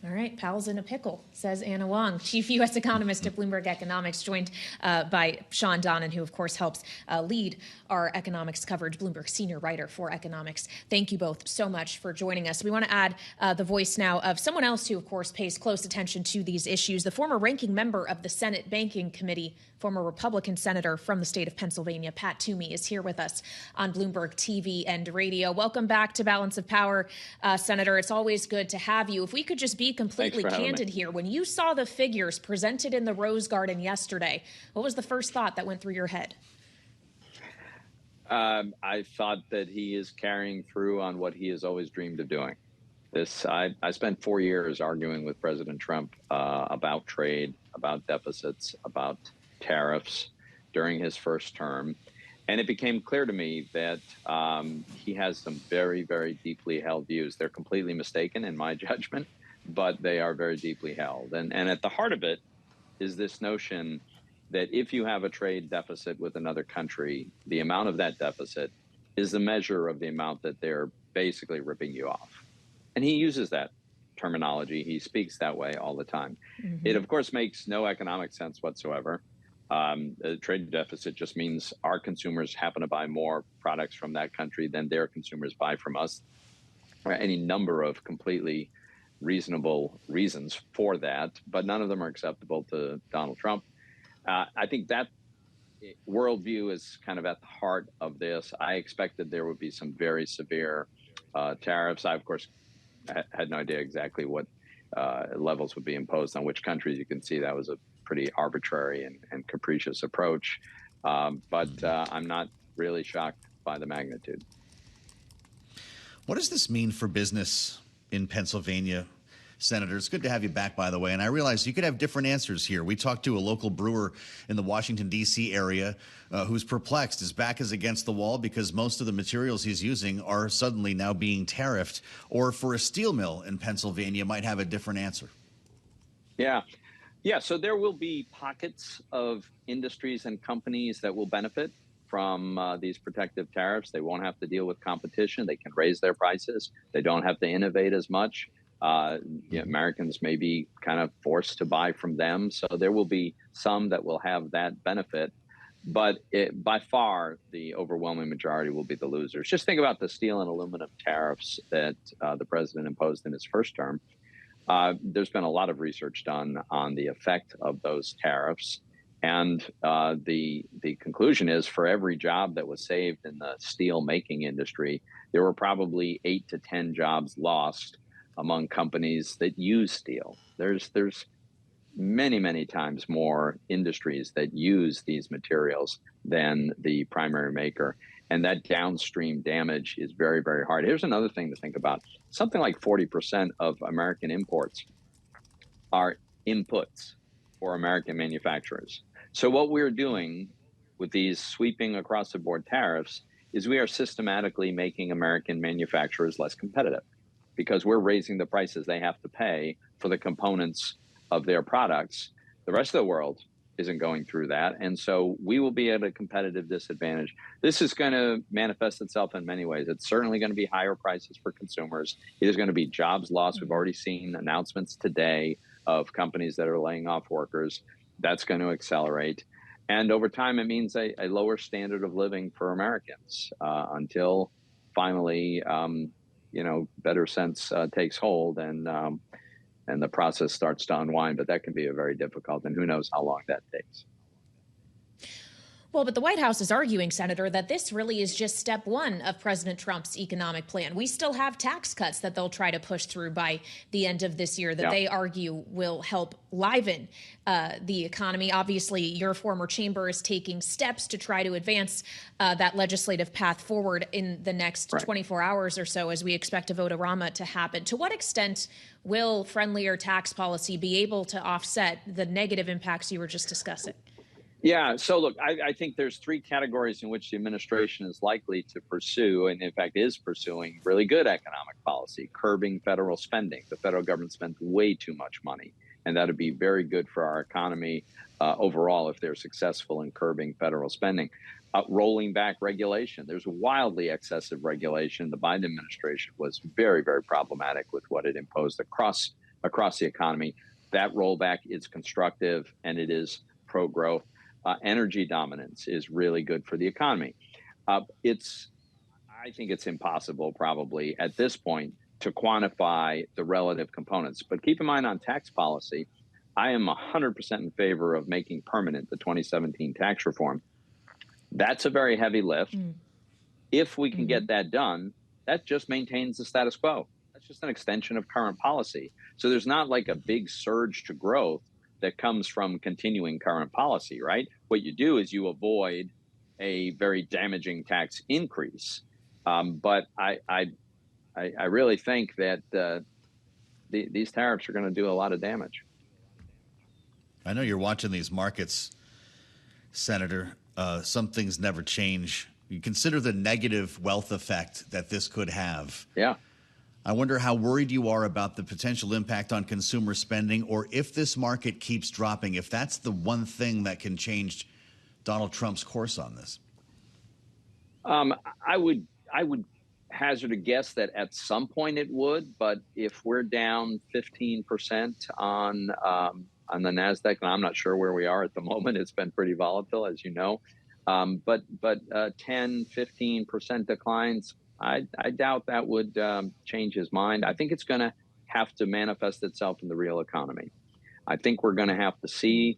All right, Powell's in a pickle, says Anna Wong, chief U.S. economist at Bloomberg Economics, joined by Shawn, Donnan, who, of course, helps lead our economics coverage, Bloomberg senior writer for economics. Thank you both so much for joining us. We want to add the voice now of someone else who, of course, pays close attention to these issues, the former ranking member of the Senate Banking Committee, former Republican senator from the state of Pennsylvania, Pat Toomey, is here with us on Bloomberg TV and radio. Welcome back to Balance of Power, Senator. It's always good to have you. If we could just be completely candid here, when you saw the figures presented in the Rose Garden yesterday, what was the first thought that went through your head? I thought that he is carrying through on what he has always dreamed of doing. I spent 4 years arguing with President Trump about trade, about deficits, about tariffs during his first term. And it became clear to me that he has some very, very deeply held views. They're completely mistaken in my judgment, but they are very deeply held. And at the heart of it is this notion that if you have a trade deficit with another country, the amount of that deficit is the measure of the amount that they're basically ripping you off. And he uses that terminology. He speaks that way all the time. It, of course, makes no economic sense whatsoever. The trade deficit just means our consumers happen to buy more products from that country than their consumers buy from us. Any number of completely reasonable reasons for that, but none of them are acceptable to Donald Trump. I think that worldview is kind of at the heart of this. I expected there would be some very severe tariffs. I, of course, had no idea exactly what levels would be imposed on which countries. You can see that was a pretty arbitrary and capricious approach. But I'm not really shocked by the magnitude. What does this mean for business in Pennsylvania, Senator? It's good to have you back, by the way. And I realize you could have different answers here. We talked to a local brewer in the Washington, D.C. area who's perplexed. His back is against the wall because most of the materials he's using are suddenly now being tariffed. Or for a steel mill in Pennsylvania might have a different answer. Yeah. So there will be pockets of industries and companies that will benefit from these protective tariffs. They won't have to deal with competition. They can raise their prices. They don't have to innovate as much. Americans may be kind of forced to buy from them. So there will be some that will have that benefit. But by far, the overwhelming majority will be the losers. Just think about the steel and aluminum tariffs that the president imposed in his first term. There's been a lot of research done on the effect of those tariffs. And the conclusion is for every job that was saved in the steel making industry, there were probably 8 to 10 jobs lost among companies that use steel. There's many, many times more industries that use these materials than the primary maker. And that downstream damage is very, very hard. Here's another thing to think about. Something like 40% of American imports are inputs for American manufacturers. So what we're doing with these sweeping across the board tariffs is we are systematically making American manufacturers less competitive because we're raising the prices they have to pay for the components of their products. The rest of the world isn't going through that. And so we will be at a competitive disadvantage. This is going to manifest itself in many ways. It's certainly going to be higher prices for consumers. It is going to be jobs lost. We've already seen announcements today of companies that are laying off workers. That's going to accelerate. And over time, it means a lower standard of living for Americans until finally, better sense takes hold and the process starts to unwind. But that can be a very difficult, and who knows how long that takes. Well, but the White House is arguing, Senator, that this really is just step one of President Trump's economic plan. We still have tax cuts that they'll try to push through by the end of this year that they argue will help liven the economy. Obviously, your former chamber is taking steps to try to advance that legislative path forward in the next 24 hours or so as we expect a vote-a-rama to happen. To what extent will friendlier tax policy be able to offset the negative impacts you were just discussing? Yeah. So look, I think there's three categories in which the administration is likely to pursue, and in fact is pursuing, really good economic policy, curbing federal spending. The federal government spends way too much money, and that would be very good for our economy overall if they're successful in curbing federal spending. Rolling back regulation. There's wildly excessive regulation. The Biden administration was very, very problematic with what it imposed across the economy. That rollback is constructive and it is pro-growth. Energy dominance is really good for the economy. I think it's impossible probably at this point to quantify the relative components. But keep in mind on tax policy, I am 100% in favor of making permanent the 2017 tax reform. That's a very heavy lift. If we can get that done, that just maintains the status quo. That's just an extension of current policy. So there's not like a big surge to growth that comes from continuing current policy, right? What you do is you avoid a very damaging tax increase. But I really think that these tariffs are going to do a lot of damage. I know you're watching these markets, Senator. Some things never change. You consider the negative wealth effect that this could have. Yeah. I wonder how worried you are about the potential impact on consumer spending, or if this market keeps dropping, if that's the one thing that can change Donald Trump's course on this. I would hazard a guess that at some point it would, but if we're down 15% on the NASDAQ, and I'm not sure where we are at the moment, it's been pretty volatile, as you know, but 10, 15% declines, I doubt that would change his mind. I think it's going to have to manifest itself in the real economy. I think we're going to have to see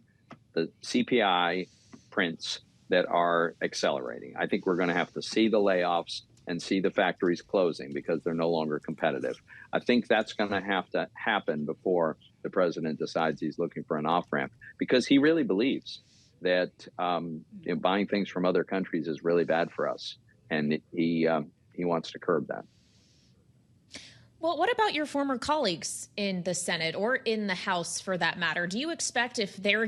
the CPI prints that are accelerating. I think we're going to have to see the layoffs and see the factories closing because they're no longer competitive. I think that's going to have to happen before the president decides he's looking for an off-ramp, because he really believes that buying things from other countries is really bad for us, and he wants to curb that. Well, what about your former colleagues in the Senate or in the House, for that matter? Do you expect, if they're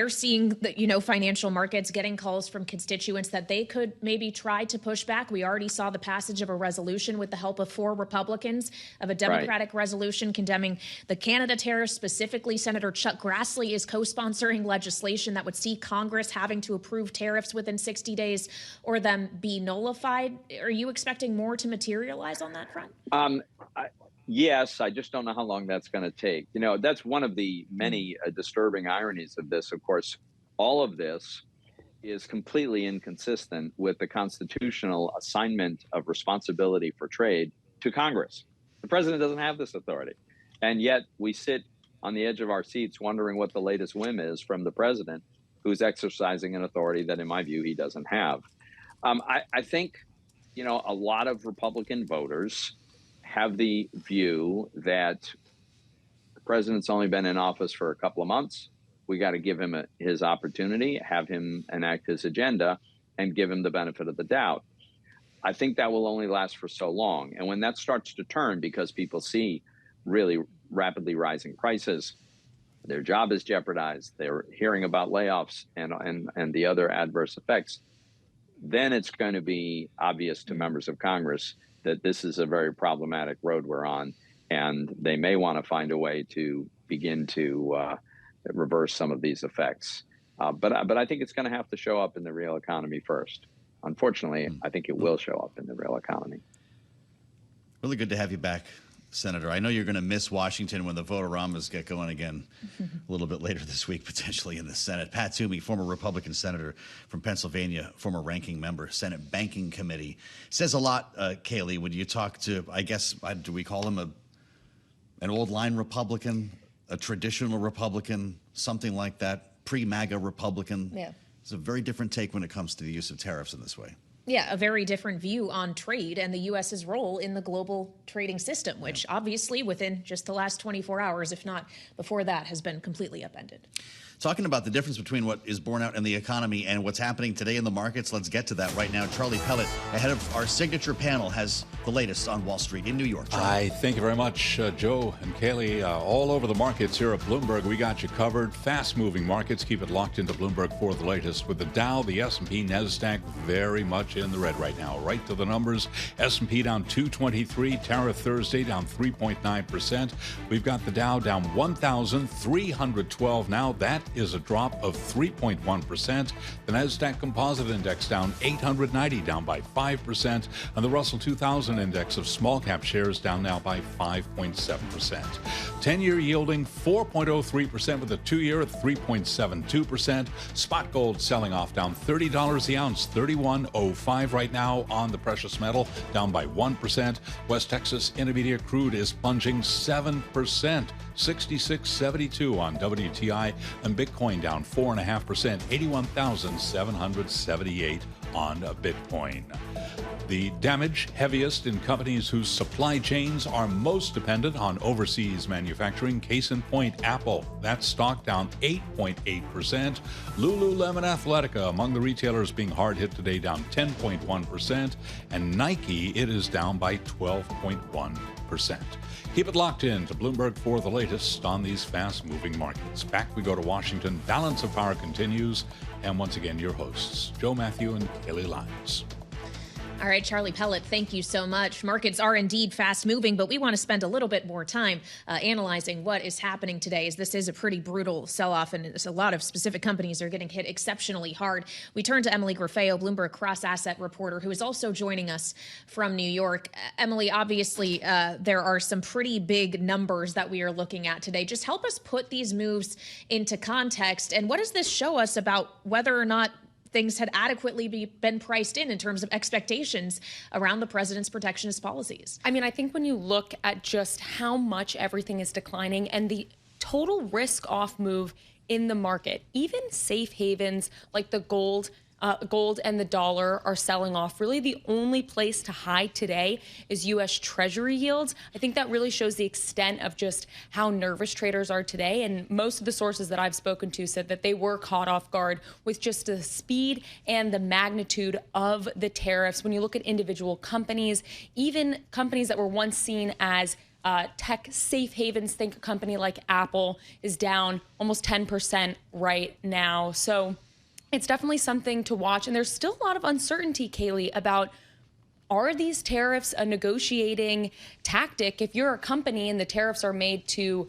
seeing the, financial markets getting calls from constituents, that they could maybe try to push back? We already saw the passage of a resolution with the help of 4 Republicans of a Democratic resolution condemning the Canada tariffs. Specifically, Senator Chuck Grassley is co-sponsoring legislation that would see Congress having to approve tariffs within 60 days or them be nullified. Are you expecting more to materialize on that front? Yes, I just don't know how long that's going to take. That's one of the many disturbing ironies of this. Of course, all of this is completely inconsistent with the constitutional assignment of responsibility for trade to Congress. The president doesn't have this authority. And yet we sit on the edge of our seats wondering what the latest whim is from the president, who's exercising an authority that, in my view, he doesn't have. I think, a lot of Republican voters have the view that the president's only been in office for a couple of months. We got to give him his opportunity, have him enact his agenda, and give him the benefit of the doubt. I think that will only last for so long. And when that starts to turn, because people see really rapidly rising prices, their job is jeopardized, they're hearing about layoffs and the other adverse effects, then it's going to be obvious to members of Congress that this is a very problematic road we're on, and they may want to find a way to begin to reverse some of these effects. But I think it's going to have to show up in the real economy first. Unfortunately, I think it will show up in the real economy. Really good to have you back, Senator. I know you're going to miss Washington when the vote-a-ramas get going again a little bit later this week, potentially in the Senate. Pat Toomey, former Republican senator from Pennsylvania, former ranking member, Senate Banking Committee. Says a lot, Kailey, when you talk to, I guess, do we call him an old line Republican, a traditional Republican, something like that, pre-MAGA Republican? Yeah. It's a very different take when it comes to the use of tariffs in this way. Yeah, a very different view on trade and the U.S.'s role in the global trading system, which obviously within just the last 24 hours, if not before that, has been completely upended. Talking about the difference between what is borne out in the economy and what's happening today in the markets, let's get to that right now. Charlie Pellet, ahead of our signature panel, has the latest on Wall Street in New York. Charlie. Thank you very much, Joe and Kailey. All over the markets here at Bloomberg, we got you covered. Fast-moving markets. Keep it locked into Bloomberg for the latest. With the Dow, the S&P, NASDAQ very much in the red right now. Right to the numbers. S&P down 223. Tariff Thursday down 3.9%. We've got the Dow down 1,312 now. That is a drop of 3.1%. The NASDAQ Composite Index down 890, down by 5%. And the Russell 2000 Index of small cap shares down now by 5.7%. 10-year yielding 4.03% with a 2-year at 3.72%. Spot gold selling off down $30 the ounce, 31.05 right now on the precious metal, down by 1%. West Texas Intermediate crude is plunging 7%, 66.72 on WTI, and Bitcoin down 4.5%, 81,778 on Bitcoin. The damage heaviest in companies whose supply chains are most dependent on overseas manufacturing. Case in point, Apple. That stock down 8.8%. Lululemon Athletica among the retailers being hard hit today, down 10.1%. And Nike, it is down by 12.1%. Keep it locked in to Bloomberg for the latest on these fast-moving markets. Back we go to Washington. Balance of Power continues. And once again, your hosts, Joe Mathieu and Kailey Leinz. All right, Charlie Pellet, thank you so much. Markets are indeed fast moving, but we want to spend a little bit more time analyzing what is happening today, as this is a pretty brutal sell-off, and a lot of specific companies are getting hit exceptionally hard. We turn to Emily Graffeo, Bloomberg cross-asset reporter, who is also joining us from New York. Emily, obviously, there are some pretty big numbers that we are looking at today. Just help us put these moves into context, and what does this show us about whether or not things had adequately been priced in terms of expectations around the president's protectionist policies? I mean, I think when you look at just how much everything is declining and the total risk off move in the market, even safe havens like the gold and the dollar are selling off. Really, the only place to hide today is U.S. Treasury yields. I think that really shows the extent of just how nervous traders are today. And most of the sources that I've spoken to said that they were caught off guard with just the speed and the magnitude of the tariffs. When you look at individual companies, even companies that were once seen as tech safe havens, think a company like Apple is down almost 10% right now. So it's definitely something to watch. And there's still a lot of uncertainty, Kailey, about are these tariffs a negotiating tactic? If you're a company and the tariffs are made to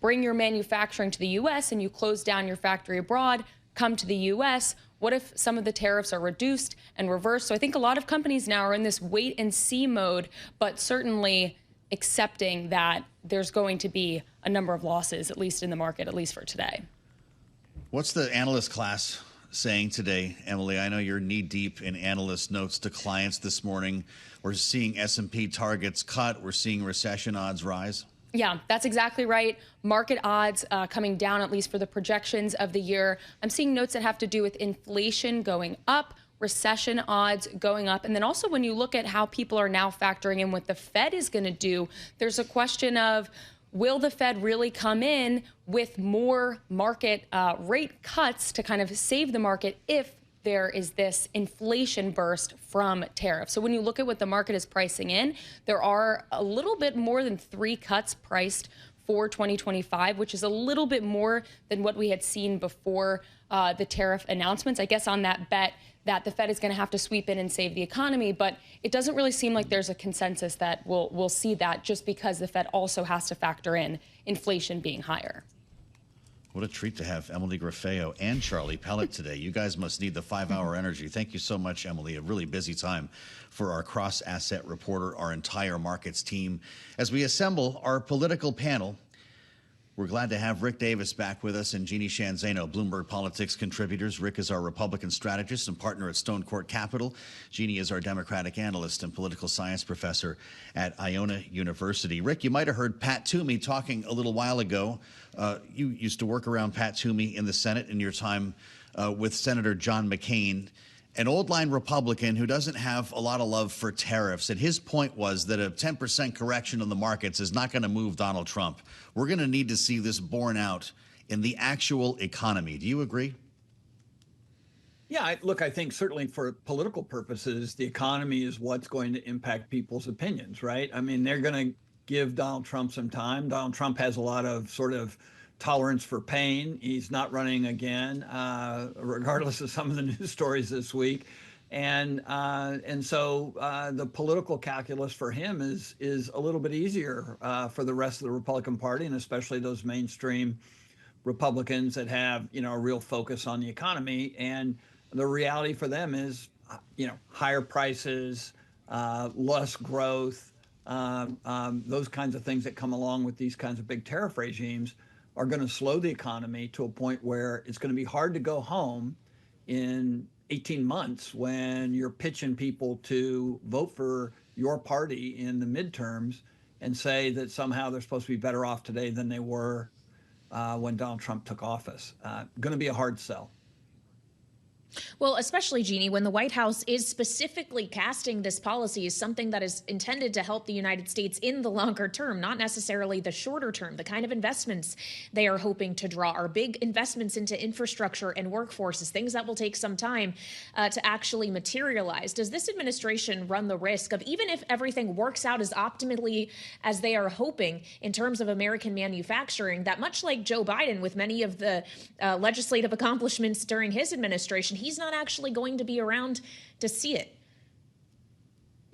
bring your manufacturing to the U.S. and you close down your factory abroad, come to the U.S., what if some of the tariffs are reduced and reversed? So I think a lot of companies now are in this wait and see mode, but certainly accepting that there's going to be a number of losses, at least in the market, at least for today. What's the analyst class saying today, Emily? I know you're knee-deep in analyst notes to clients this morning. We're seeing S&P targets cut. We're seeing recession odds rise. Yeah, that's exactly right. Market odds coming down, at least for the projections of the year. I'm seeing notes that have to do with inflation going up, recession odds going up. And then also when you look at how people are now factoring in what the Fed is going to do, there's a question of, will the Fed really come in with more market rate cuts to kind of save the market if there is this inflation burst from tariffs? So when you look at what the market is pricing in, there are a little bit more than 3 cuts priced for 2025, which is a little bit more than what we had seen before the tariff announcements. I guess on that bet that the Fed is going to have to sweep in and save the economy, but it doesn't really seem like there's a consensus that we'll see that, just because the Fed also has to factor in inflation being higher. What a treat to have Emily Graffeo and Charlie Pellet today. You guys must need the 5-hour energy. Thank you so much, Emily. A really busy time for our cross-asset reporter, our entire markets team. As we assemble our political panel, we're glad to have Rick Davis back with us and Jeanne, Zaino, Bloomberg Politics contributors. Rick is our Republican strategist and partner at Stone Court Capital. Jeanne is our Democratic analyst and political science professor at Iona University. Rick, you might have heard Pat Toomey talking a little while ago. You used to work around Pat Toomey in the Senate in your time with Senator John McCain, an old line Republican who doesn't have a lot of love for tariffs. And his point was that a 10% correction in the markets is not going to move Donald Trump. We're going to need to see this borne out in the actual economy. Do you agree? Yeah, look, I think certainly for political purposes, the economy is what's going to impact people's opinions, right? I mean, they're going to give Donald Trump some time. Donald Trump has a lot of sort of tolerance for pain. He's not running again, regardless of some of the news stories this week. And so the political calculus for him is a little bit easier for the rest of the Republican Party, and especially those mainstream Republicans that have, a real focus on the economy. And the reality for them is, higher prices, less growth, those kinds of things that come along with these kinds of big tariff regimes are going to slow the economy to a point where it's going to be hard to go home in 18 months when you're pitching people to vote for your party in the midterms and say that somehow they're supposed to be better off today than they were when Donald Trump took office. Going to be a hard sell. Well, especially, Jeanne, when the White House is specifically casting this policy as something that is intended to help the United States in the longer term, not necessarily the shorter term. The kind of investments they are hoping to draw are big investments into infrastructure and workforces, things that will take some time to actually materialize. Does this administration run the risk of, even if everything works out as optimally as they are hoping in terms of American manufacturing, that much like Joe Biden with many of the legislative accomplishments during his administration, he's not actually going to be around to see it?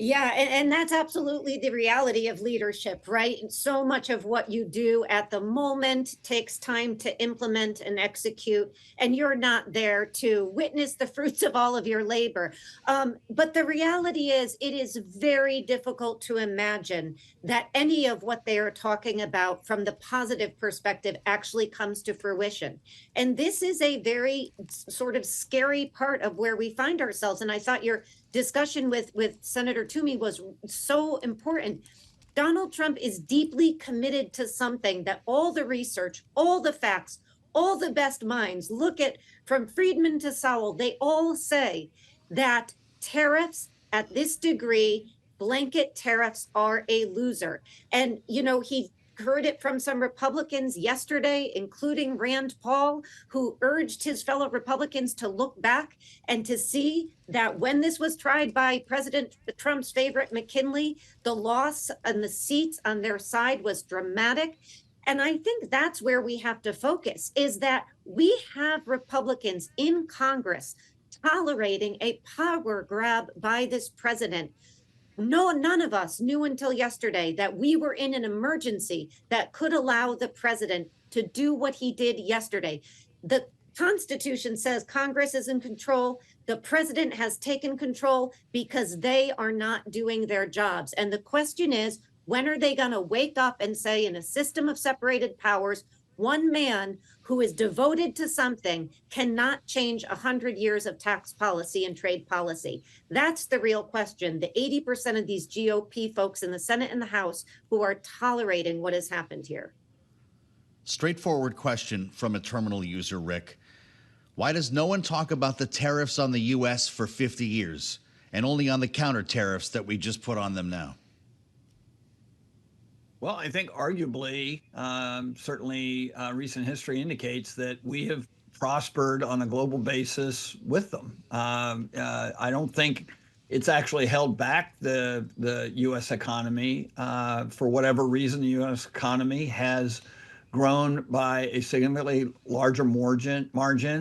Yeah, and that's absolutely the reality of leadership, right? And so much of what you do at the moment takes time to implement and execute, and you're not there to witness the fruits of all of your labor. But the reality is, it is very difficult to imagine that any of what they are talking about from the positive perspective actually comes to fruition. And this is a very sort of scary part of where we find ourselves. And I thought your discussion with Senator Toomey was so important. Donald Trump is deeply committed to something that all the research, all the facts, all the best minds look at, from Friedman to Sowell, they all say that tariffs at this degree, blanket tariffs, are a loser. And, he heard it from some Republicans yesterday, including Rand Paul, who urged his fellow Republicans to look back and to see that when this was tried by President Trump's favorite McKinley, the loss and the seats on their side was dramatic. And I think that's where we have to focus, is that we have Republicans in Congress tolerating a power grab by this president. No, none of us knew until yesterday that we were in an emergency that could allow the president to do what he did yesterday. The Constitution says Congress is in control. The president has taken control because they are not doing their jobs. And the question is, when are they going to wake up and say, in a system of separated powers, one man who is devoted to something cannot change 100 years of tax policy and trade policy? That's the real question. The 80% of these GOP folks in the Senate and the House who are tolerating what has happened here. Straightforward question from a terminal user, Rick. Why does no one talk about the tariffs on the U.S. for 50 years and only on the counter tariffs that we just put on them now? Well, I think arguably, certainly recent history indicates that we have prospered on a global basis with them. I don't think it's actually held back the U.S. economy. For whatever reason, the U.S. economy has grown by a significantly larger margin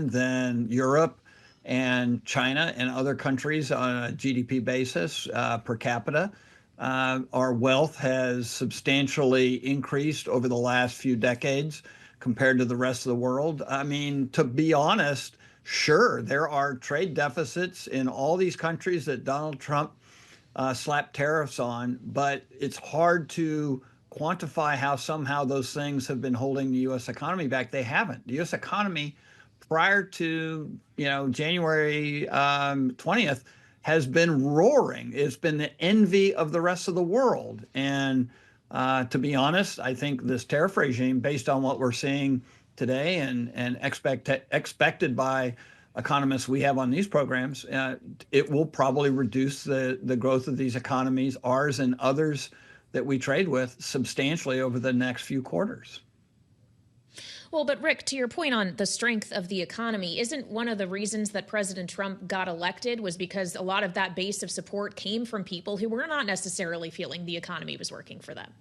than Europe and China and other countries on a GDP basis per capita. Our wealth has substantially increased over the last few decades compared to the rest of the world. I mean, to be honest, sure, there are trade deficits in all these countries that Donald Trump slapped tariffs on, but it's hard to quantify how somehow those things have been holding the U.S. economy back. They haven't. The U.S. economy prior to, January 20th, has been roaring. It's been the envy of the rest of the world. And to be honest, I think this tariff regime, based on what we're seeing today and expected by economists we have on these programs, it will probably reduce the growth of these economies, ours and others that we trade with, substantially over the next few quarters. Well, but Rick, to your point on the strength of the economy, isn't one of the reasons that President Trump got elected was because a lot of that base of support came from people who were not necessarily feeling the economy was working for them?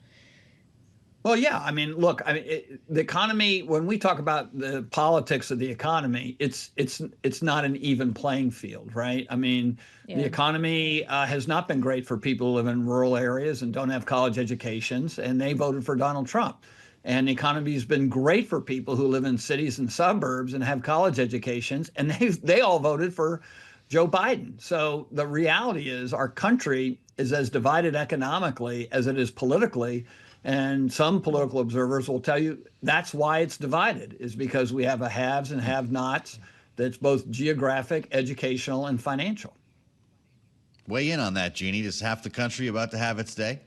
Well, yeah. I mean, look, the economy, when we talk about the politics of the economy, it's not an even playing field, right? I mean, the economy has not been great for people who live in rural areas and don't have college educations, and they voted for Donald Trump. And the economy has been great for people who live in cities and suburbs and have college educations, and they all voted for Joe Biden. So the reality is our country is as divided economically as it is politically. And some political observers will tell you that's why it's divided, is because we have a haves and have-nots that's both geographic, educational, and financial. Weigh in on that, Jeanne. Is half the country about to have its day?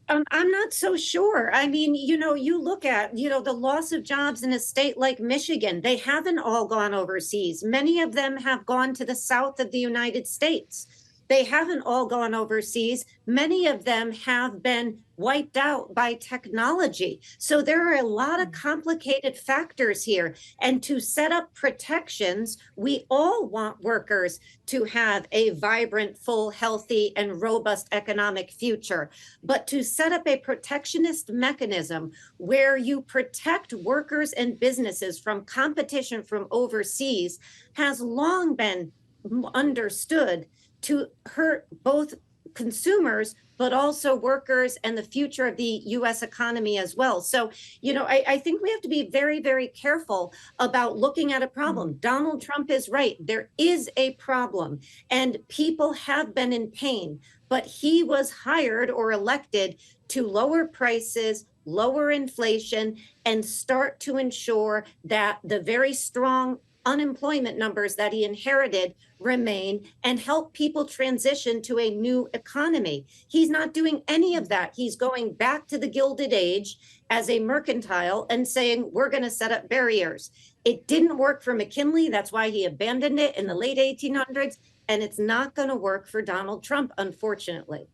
I'm not so sure. I mean, you look at, the loss of jobs in a state like Michigan. They haven't all gone overseas. Many of them have gone to the south of the United States. They haven't all gone overseas. Many of them have been wiped out by technology. So there are a lot of complicated factors here. And to set up protections, we all want workers to have a vibrant, full, healthy, and robust economic future. But to set up a protectionist mechanism where you protect workers and businesses from competition from overseas has long been understood to hurt both consumers, but also workers and the future of the U.S. economy as well. So, I think we have to be very, very careful about looking at a problem. Donald Trump is right. There is a problem, and people have been in pain, but he was hired or elected to lower prices, lower inflation, and start to ensure that the very strong unemployment numbers that he inherited remain and help people transition to a new economy. He's not doing any of that. He's going back to the Gilded Age as a mercantile and saying, we're going to set up barriers. It didn't work for McKinley. That's why he abandoned it in the late 1800s. And it's not going to work for Donald Trump, unfortunately.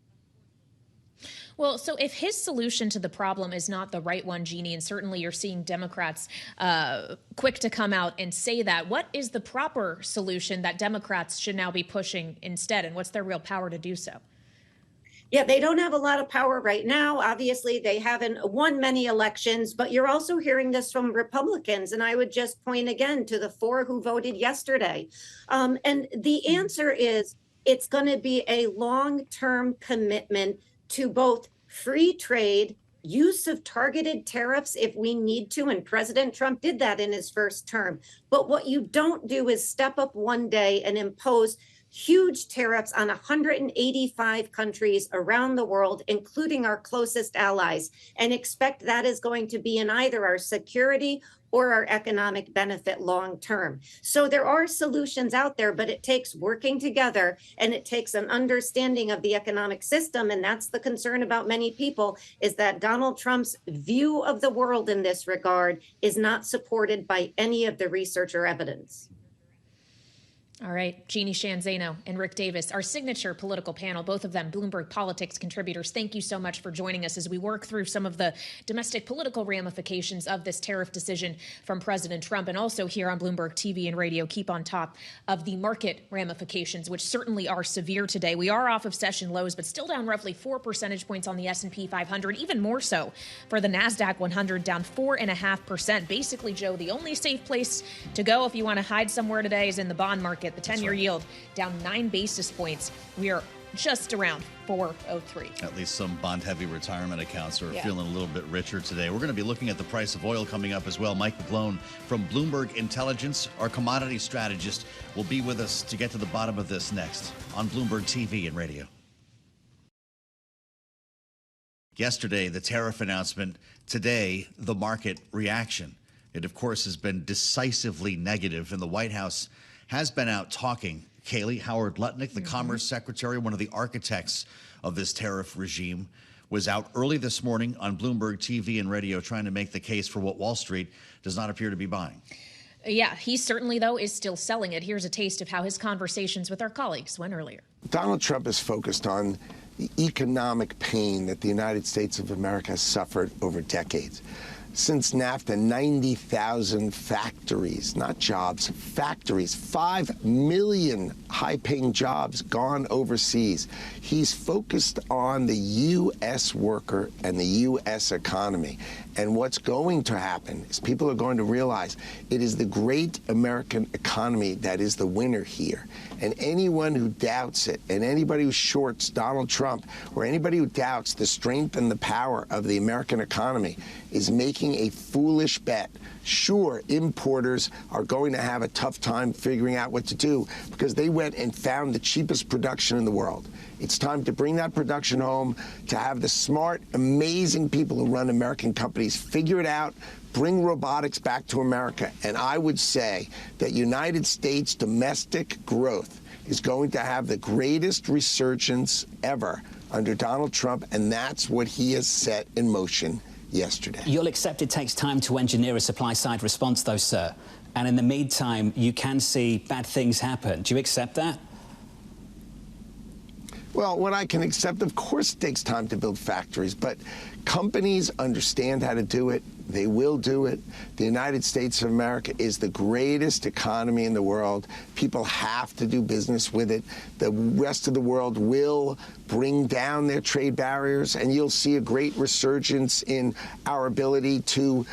Well, so if his solution to the problem is not the right one, Jeanne, and certainly you're seeing Democrats quick to come out and say that, what is the proper solution that Democrats should now be pushing instead? And what's their real power to do so? Yeah, they don't have a lot of power right now. Obviously, they haven't won many elections, but you're also hearing this from Republicans. And I would just point again to the 4 who voted yesterday. And the answer is it's going to be a long-term commitment to both free trade, use of targeted tariffs if we need to, and President Trump did that in his first term. But what you don't do is step up one day and impose huge tariffs on 185 countries around the world, including our closest allies, and expect that is going to be in either our security or our economic benefit long term. So there are solutions out there, but it takes working together and it takes an understanding of the economic system. And that's the concern about many people, is that Donald Trump's view of the world in this regard is not supported by any of the research or evidence. All right, Jeanne, Shawn, Zaino, and Rick Davis, our signature political panel, both of them Bloomberg Politics contributors. Thank you so much for joining us as we work through some of the domestic political ramifications of this tariff decision from President Trump, and also here on Bloomberg TV and radio, keep on top of the market ramifications, which certainly are severe today. We are off of session lows, but still down roughly 4 percentage points on the S&P 500, even more so for the NASDAQ 100, down 4.5%. Basically, Joe, the only safe place to go if you want to hide somewhere today is in the bond market. The 10-year yield down 9 basis points. We are just around 4.03. At least some bond-heavy retirement accounts are feeling a little bit richer today. We're going to be looking at the price of oil coming up as well. Mike McGlone from Bloomberg Intelligence, our commodity strategist, will be with us to get to the bottom of this next on Bloomberg TV and radio. Yesterday, the tariff announcement. Today, the market reaction. It, of course, has been decisively negative, and the White House has been out talking. Kailey, Howard Lutnick, the Commerce Secretary, one of the architects of this tariff regime, was out early this morning on Bloomberg TV and radio trying to make the case for what Wall Street does not appear to be buying. Yeah, he certainly, though, is still selling it. Here's a taste of how his conversations with our colleagues went earlier. Donald Trump is focused on the economic pain that the United States of America has suffered over decades. Since NAFTA, 90,000 factories, not jobs, factories, 5 million high-paying jobs gone overseas. He's focused on the U.S. worker and the U.S. economy. And what's going to happen is people are going to realize it is the great American economy that is the winner here. And anyone who doubts it, and anybody who shorts Donald Trump, or anybody who doubts the strength and the power of the American economy is making a foolish bet. Sure, importers are going to have a tough time figuring out what to do because they went and found the cheapest production in the world. It's time to bring that production home, to have the smart, amazing people who run American companies figure it out, bring robotics back to America. And I would say that United States domestic growth is going to have the greatest resurgence ever under Donald Trump, and that's what he has set in motion yesterday. You'll accept it takes time to engineer a supply-side response, though, sir. And in the meantime, you can see bad things happen. Do you accept that? Well, what I can accept, of course, it takes time to build factories, but companies understand how to do it. They will do it. The United States of America is the greatest economy in the world. People have to do business with it. The rest of the world will bring down their trade barriers, and you'll see a great resurgence in our ability to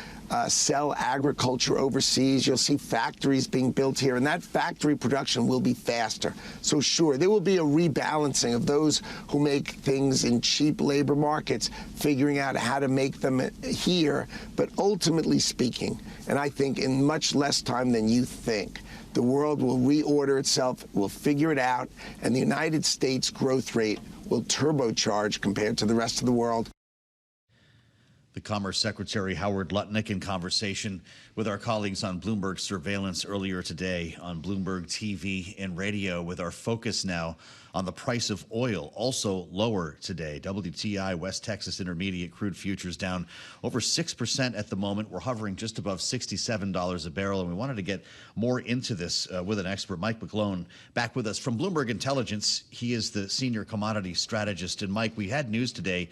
sell agriculture overseas. You'll see factories being built here, and that factory production will be faster. So sure, there will be a rebalancing of those who make things in cheap labor markets, figuring out how to make them here. But ultimately speaking, and I think in much less time than you think, the world will reorder itself, will figure it out, and the United States growth rate will turbocharge compared to the rest of the world. The Commerce Secretary Howard Lutnick in conversation with our colleagues on Bloomberg Surveillance earlier today on Bloomberg TV and radio, with our focus now on the price of oil, also lower today. WTI West Texas Intermediate crude futures down over 6% at the moment. We're hovering just above $67 a barrel, and we wanted to get more into this with an expert. Mike McGlone back with us from Bloomberg Intelligence. He is the senior commodity strategist. And Mike, we had news today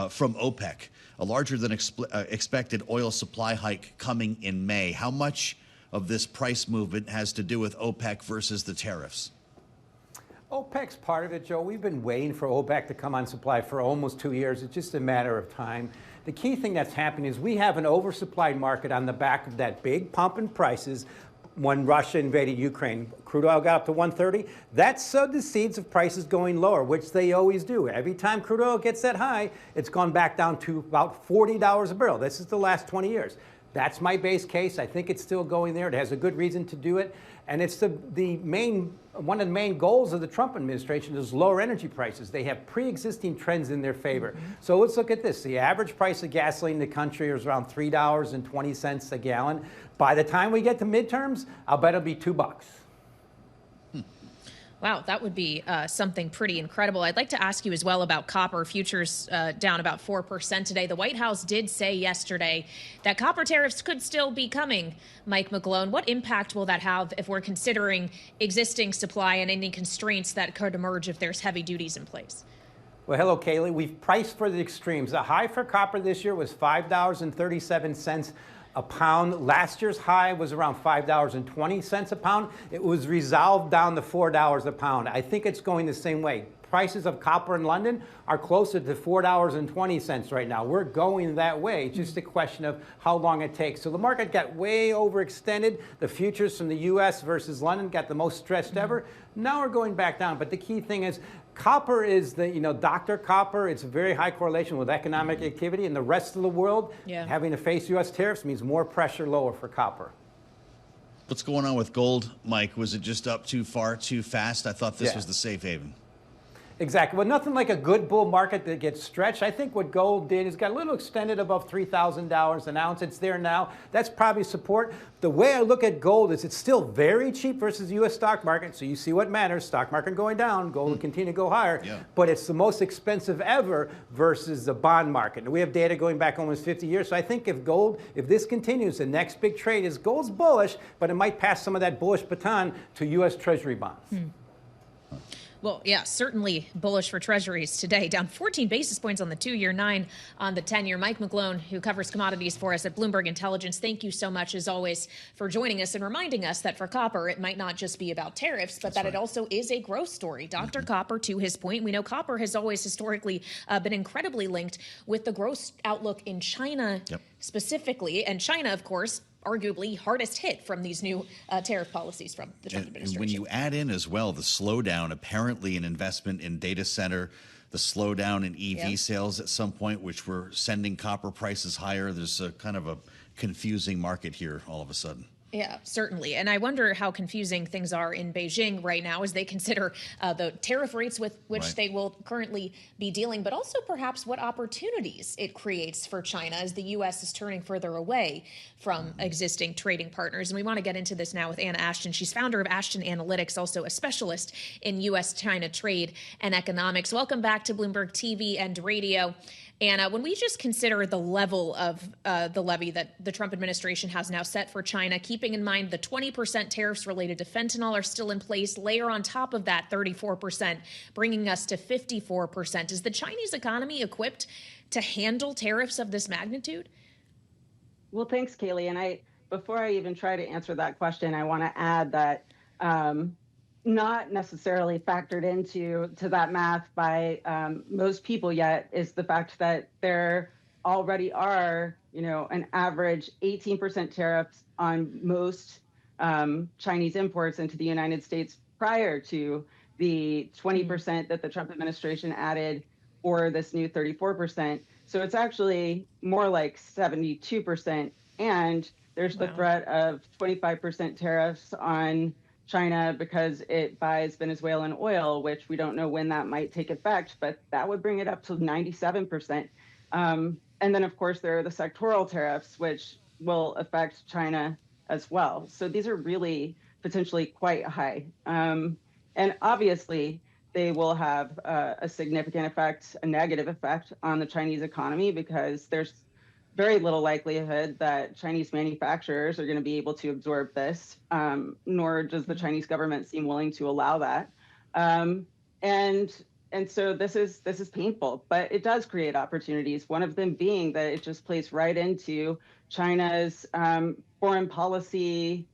from OPEC. A larger than expected oil supply hike coming in May. How much of this price movement has to do with OPEC versus the tariffs? OPEC's part of it, Joe. We've been waiting for OPEC to come on supply for almost 2 years. It's just a matter of time. The key thing that's happening is we have an oversupplied market on the back of that big pump in prices. When Russia invaded Ukraine, crude oil got up to 130. That sowed the seeds of prices going lower, which they always do. Every time crude oil gets that high, it's gone back down to about $40 a barrel. This is the last 20 years. That's my base case. I think it's still going there. It has a good reason to do it. And it's one of the main goals of the Trump administration is lower energy prices. They have pre-existing trends in their favor. So let's look at this. The average price of gasoline in the country is around $3.20 a gallon. By the time we get to midterms, I'll bet it'll be $2. Wow, that would be something pretty incredible. I'd like to ask you as well about copper futures down about 4% today. The White House did say yesterday that copper tariffs could still be coming. Mike McGlone, what impact will that have if we're considering existing supply and any constraints that could emerge if there's heavy duties in place? Well, hello, Kailey. We've priced for the extremes. The high for copper this year was $5.37 a pound. Last year's high was around $5.20 a pound. It was resolved down to $4 a pound. I think it's going the same way. Prices of copper in London are closer to $4.20 right now. We're going that way. It's just a question of how long it takes. So the market got way overextended. The futures from the U.S. versus London got the most stretched ever. Now we're going back down. But the key thing is copper is Dr. Copper. It's a very high correlation with economic activity. In the rest of the world, having to face U.S. tariffs means more pressure lower for copper. What's going on with gold, Mike? Was it just up too far, too fast? I thought this was the safe haven. Exactly. Well, nothing like a good bull market that gets stretched. I think what gold did is got a little extended above $3,000 an ounce. It's there now. That's probably support. The way I look at gold is it's still very cheap versus the U.S. stock market. So you see what matters. Stock market going down, gold will continue to go higher. Yeah. But it's the most expensive ever versus the bond market. And we have data going back almost 50 years. So I think if this continues, the next big trade is gold's bullish, but it might pass some of that bullish baton to U.S. Treasury bonds. Well, yeah, certainly bullish for treasuries today, down 14 basis points on the 2-year, 9 on the 10-year. Mike McGlone, who covers commodities for us at Bloomberg Intelligence, thank you so much, as always, for joining us and reminding us that for copper, it might not just be about tariffs, but it also is a growth story. Dr. Copper, to his point, we know copper has always historically been incredibly linked with the growth outlook in China specifically. And China, of course, arguably hardest hit from these new tariff policies from the Trump administration. And when you add in as well the slowdown, apparently in investment in data center, the slowdown in EV sales at some point, which were sending copper prices higher, there's a kind of a confusing market here all of a sudden. Yeah, certainly. And I wonder how confusing things are in Beijing right now as they consider the tariff rates with which they will currently be dealing, but also perhaps what opportunities it creates for China as the U.S. is turning further away from existing trading partners. And we want to get into this now with Anna Ashton. She's founder of Ashton Analytics, also a specialist in U.S.-China trade and economics. Welcome back to Bloomberg TV and radio. And when we just consider the level of the levy that the Trump administration has now set for China, keeping in mind the 20% tariffs related to fentanyl are still in place, layer on top of that 34%, bringing us to 54%. Is the Chinese economy equipped to handle tariffs of this magnitude? Well, thanks, Kailey. And before I even try to answer that question, I want to add that not necessarily factored into that math by most people yet is the fact that there already are, an average 18% tariffs on most Chinese imports into the United States prior to the 20% that the Trump administration added, or this new 34%. So it's actually more like 72%. And there's the threat of 25% tariffs on China because it buys Venezuelan oil, which we don't know when that might take effect, but that would bring it up to 97%. And then, of course, there are the sectoral tariffs, which will affect China as well. So these are really potentially quite high. And obviously, they will have a significant effect, a negative effect on the Chinese economy, because there's very little likelihood that Chinese manufacturers are going to be able to absorb this, nor does the Chinese government seem willing to allow that. And so this is painful, but it does create opportunities. One of them being that it just plays right into China's foreign policy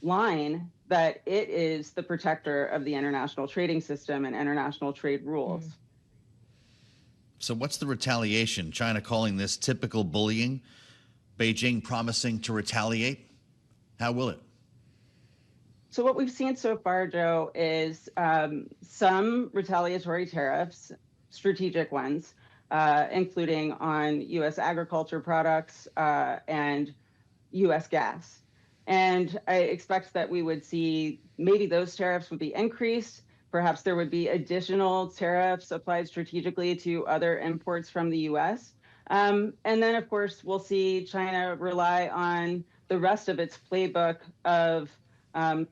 line that it is the protector of the international trading system and international trade rules. So what's the retaliation? China calling this typical bullying, Beijing promising to retaliate. How will it? So what we've seen so far, Joe, is some retaliatory tariffs, strategic ones, including on U.S. agriculture products and U.S. gas. And I expect that we would see maybe those tariffs would be increased. Perhaps there would be additional tariffs applied strategically to other imports from the U.S. And then, of course, we'll see China rely on the rest of its playbook of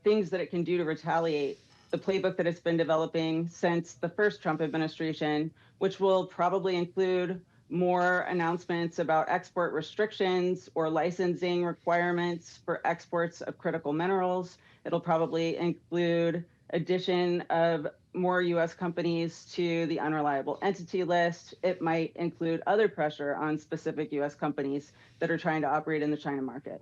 things that it can do to retaliate, the playbook that it's been developing since the first Trump administration, which will probably include more announcements about export restrictions or licensing requirements for exports of critical minerals. It'll probably include addition of more U.S. companies to the unreliable entity list. It might include other pressure on specific U.S. companies that are trying to operate in the China market.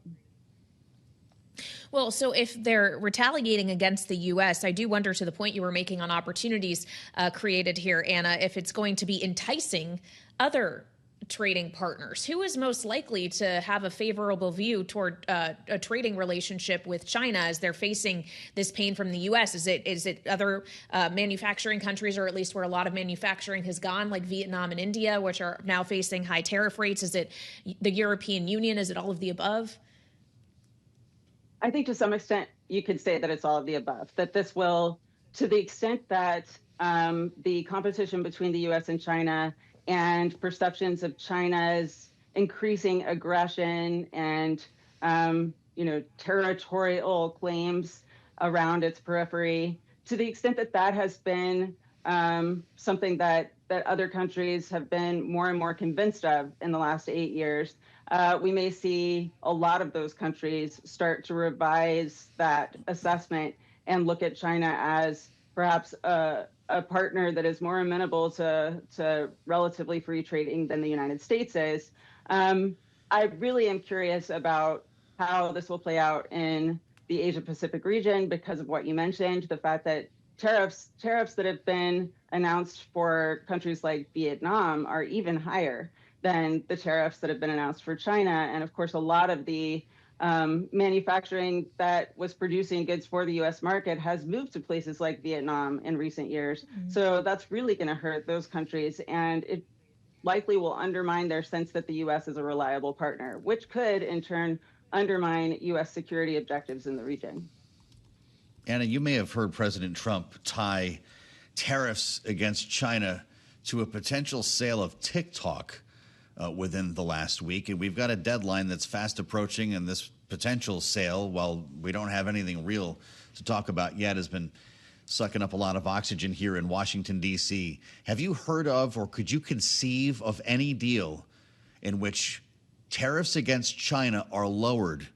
Well, so if they're retaliating against the U.S., I do wonder, to the point you were making on opportunities created here, Anna, if it's going to be enticing other trading partners. Who is most likely to have a favorable view toward a trading relationship with China as they're facing this pain from the U.S.? Is it other manufacturing countries, or at least where a lot of manufacturing has gone, like Vietnam and India, which are now facing high tariff rates? Is it the European Union? Is it all of the above? I think to some extent you could say that it's all of the above, that this will to the extent that the competition between the U.S. and China and perceptions of China's increasing aggression and territorial claims around its periphery, to the extent that that has been something that other countries have been more and more convinced of in the last 8 years, we may see a lot of those countries start to revise that assessment and look at China as perhaps a partner that is more amenable to relatively free trading than the United States is. I really am curious about how this will play out in the Asia Pacific region because of what you mentioned, the fact that tariffs that have been announced for countries like Vietnam are even higher than the tariffs that have been announced for China. And of course, a lot of the manufacturing that was producing goods for the U.S. market has moved to places like Vietnam in recent years. Mm-hmm. So that's really going to hurt those countries. And it likely will undermine their sense that the U.S. is a reliable partner, which could in turn undermine U.S. security objectives in the region. Anna, you may have heard President Trump tie tariffs against China to a potential sale of TikTok within the last week. And we've got a deadline that's fast approaching, and this potential sale, while we don't have anything real to talk about yet, has been sucking up a lot of oxygen here in Washington, D.C. Have you heard of, or could you conceive of any deal in which tariffs against China are lowered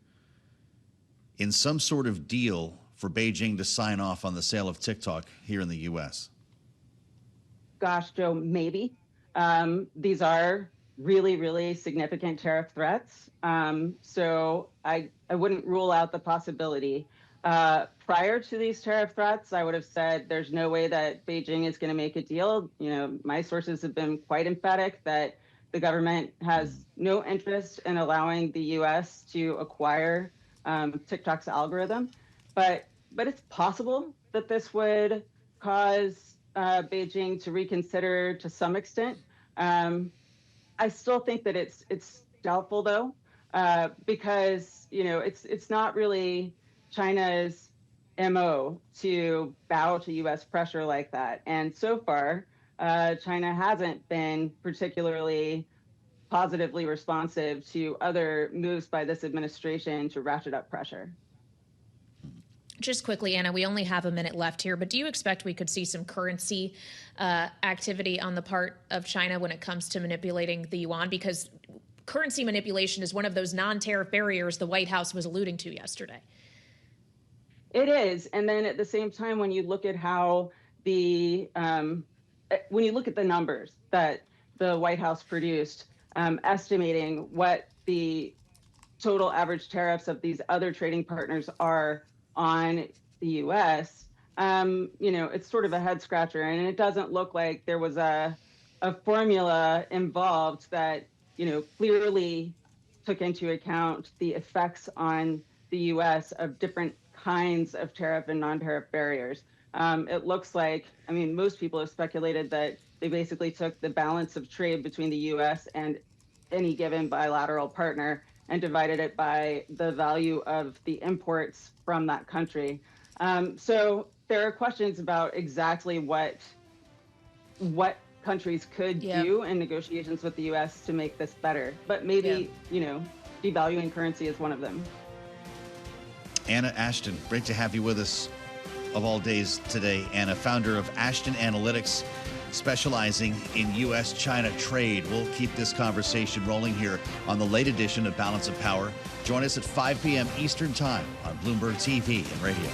in some sort of deal for Beijing to sign off on the sale of TikTok here in the U.S.? Gosh, Joe, maybe. These are really, really significant tariff threats. So I wouldn't rule out the possibility. Prior to these tariff threats, I would have said there's no way that Beijing is going to make a deal. My sources have been quite emphatic that the government has no interest in allowing the U.S. to acquire TikTok's algorithm. But it's possible that this would cause Beijing to reconsider to some extent. I still think that it's doubtful, though, because it's not really China's MO to bow to U.S. pressure like that. And so far, China hasn't been particularly positively responsive to other moves by this administration to ratchet up pressure. Just quickly, Anna, we only have a minute left here, but do you expect we could see some currency activity on the part of China when it comes to manipulating the yuan? Because currency manipulation is one of those non-tariff barriers the White House was alluding to yesterday. It is. And then at the same time, when you look at how when you look at the numbers that the White House produced, estimating what the total average tariffs of these other trading partners are on the U.S., it's sort of a head scratcher, and it doesn't look like there was a formula involved that, clearly took into account the effects on the U.S. of different kinds of tariff and non-tariff barriers. It looks like, most people have speculated that they basically took the balance of trade between the U.S. and any given bilateral partner and divided it by the value of the imports from that country. So there are questions about exactly what countries could do in negotiations with the U.S. to make this better. But maybe, devaluing currency is one of them. Anna Ashton, great to have you with us of all days today. Anna, founder of Ashton Analytics, specializing in U.S.-China trade. We'll keep this conversation rolling here on the late edition of Balance of Power. Join us at 5 p.m. Eastern Time on Bloomberg TV and radio.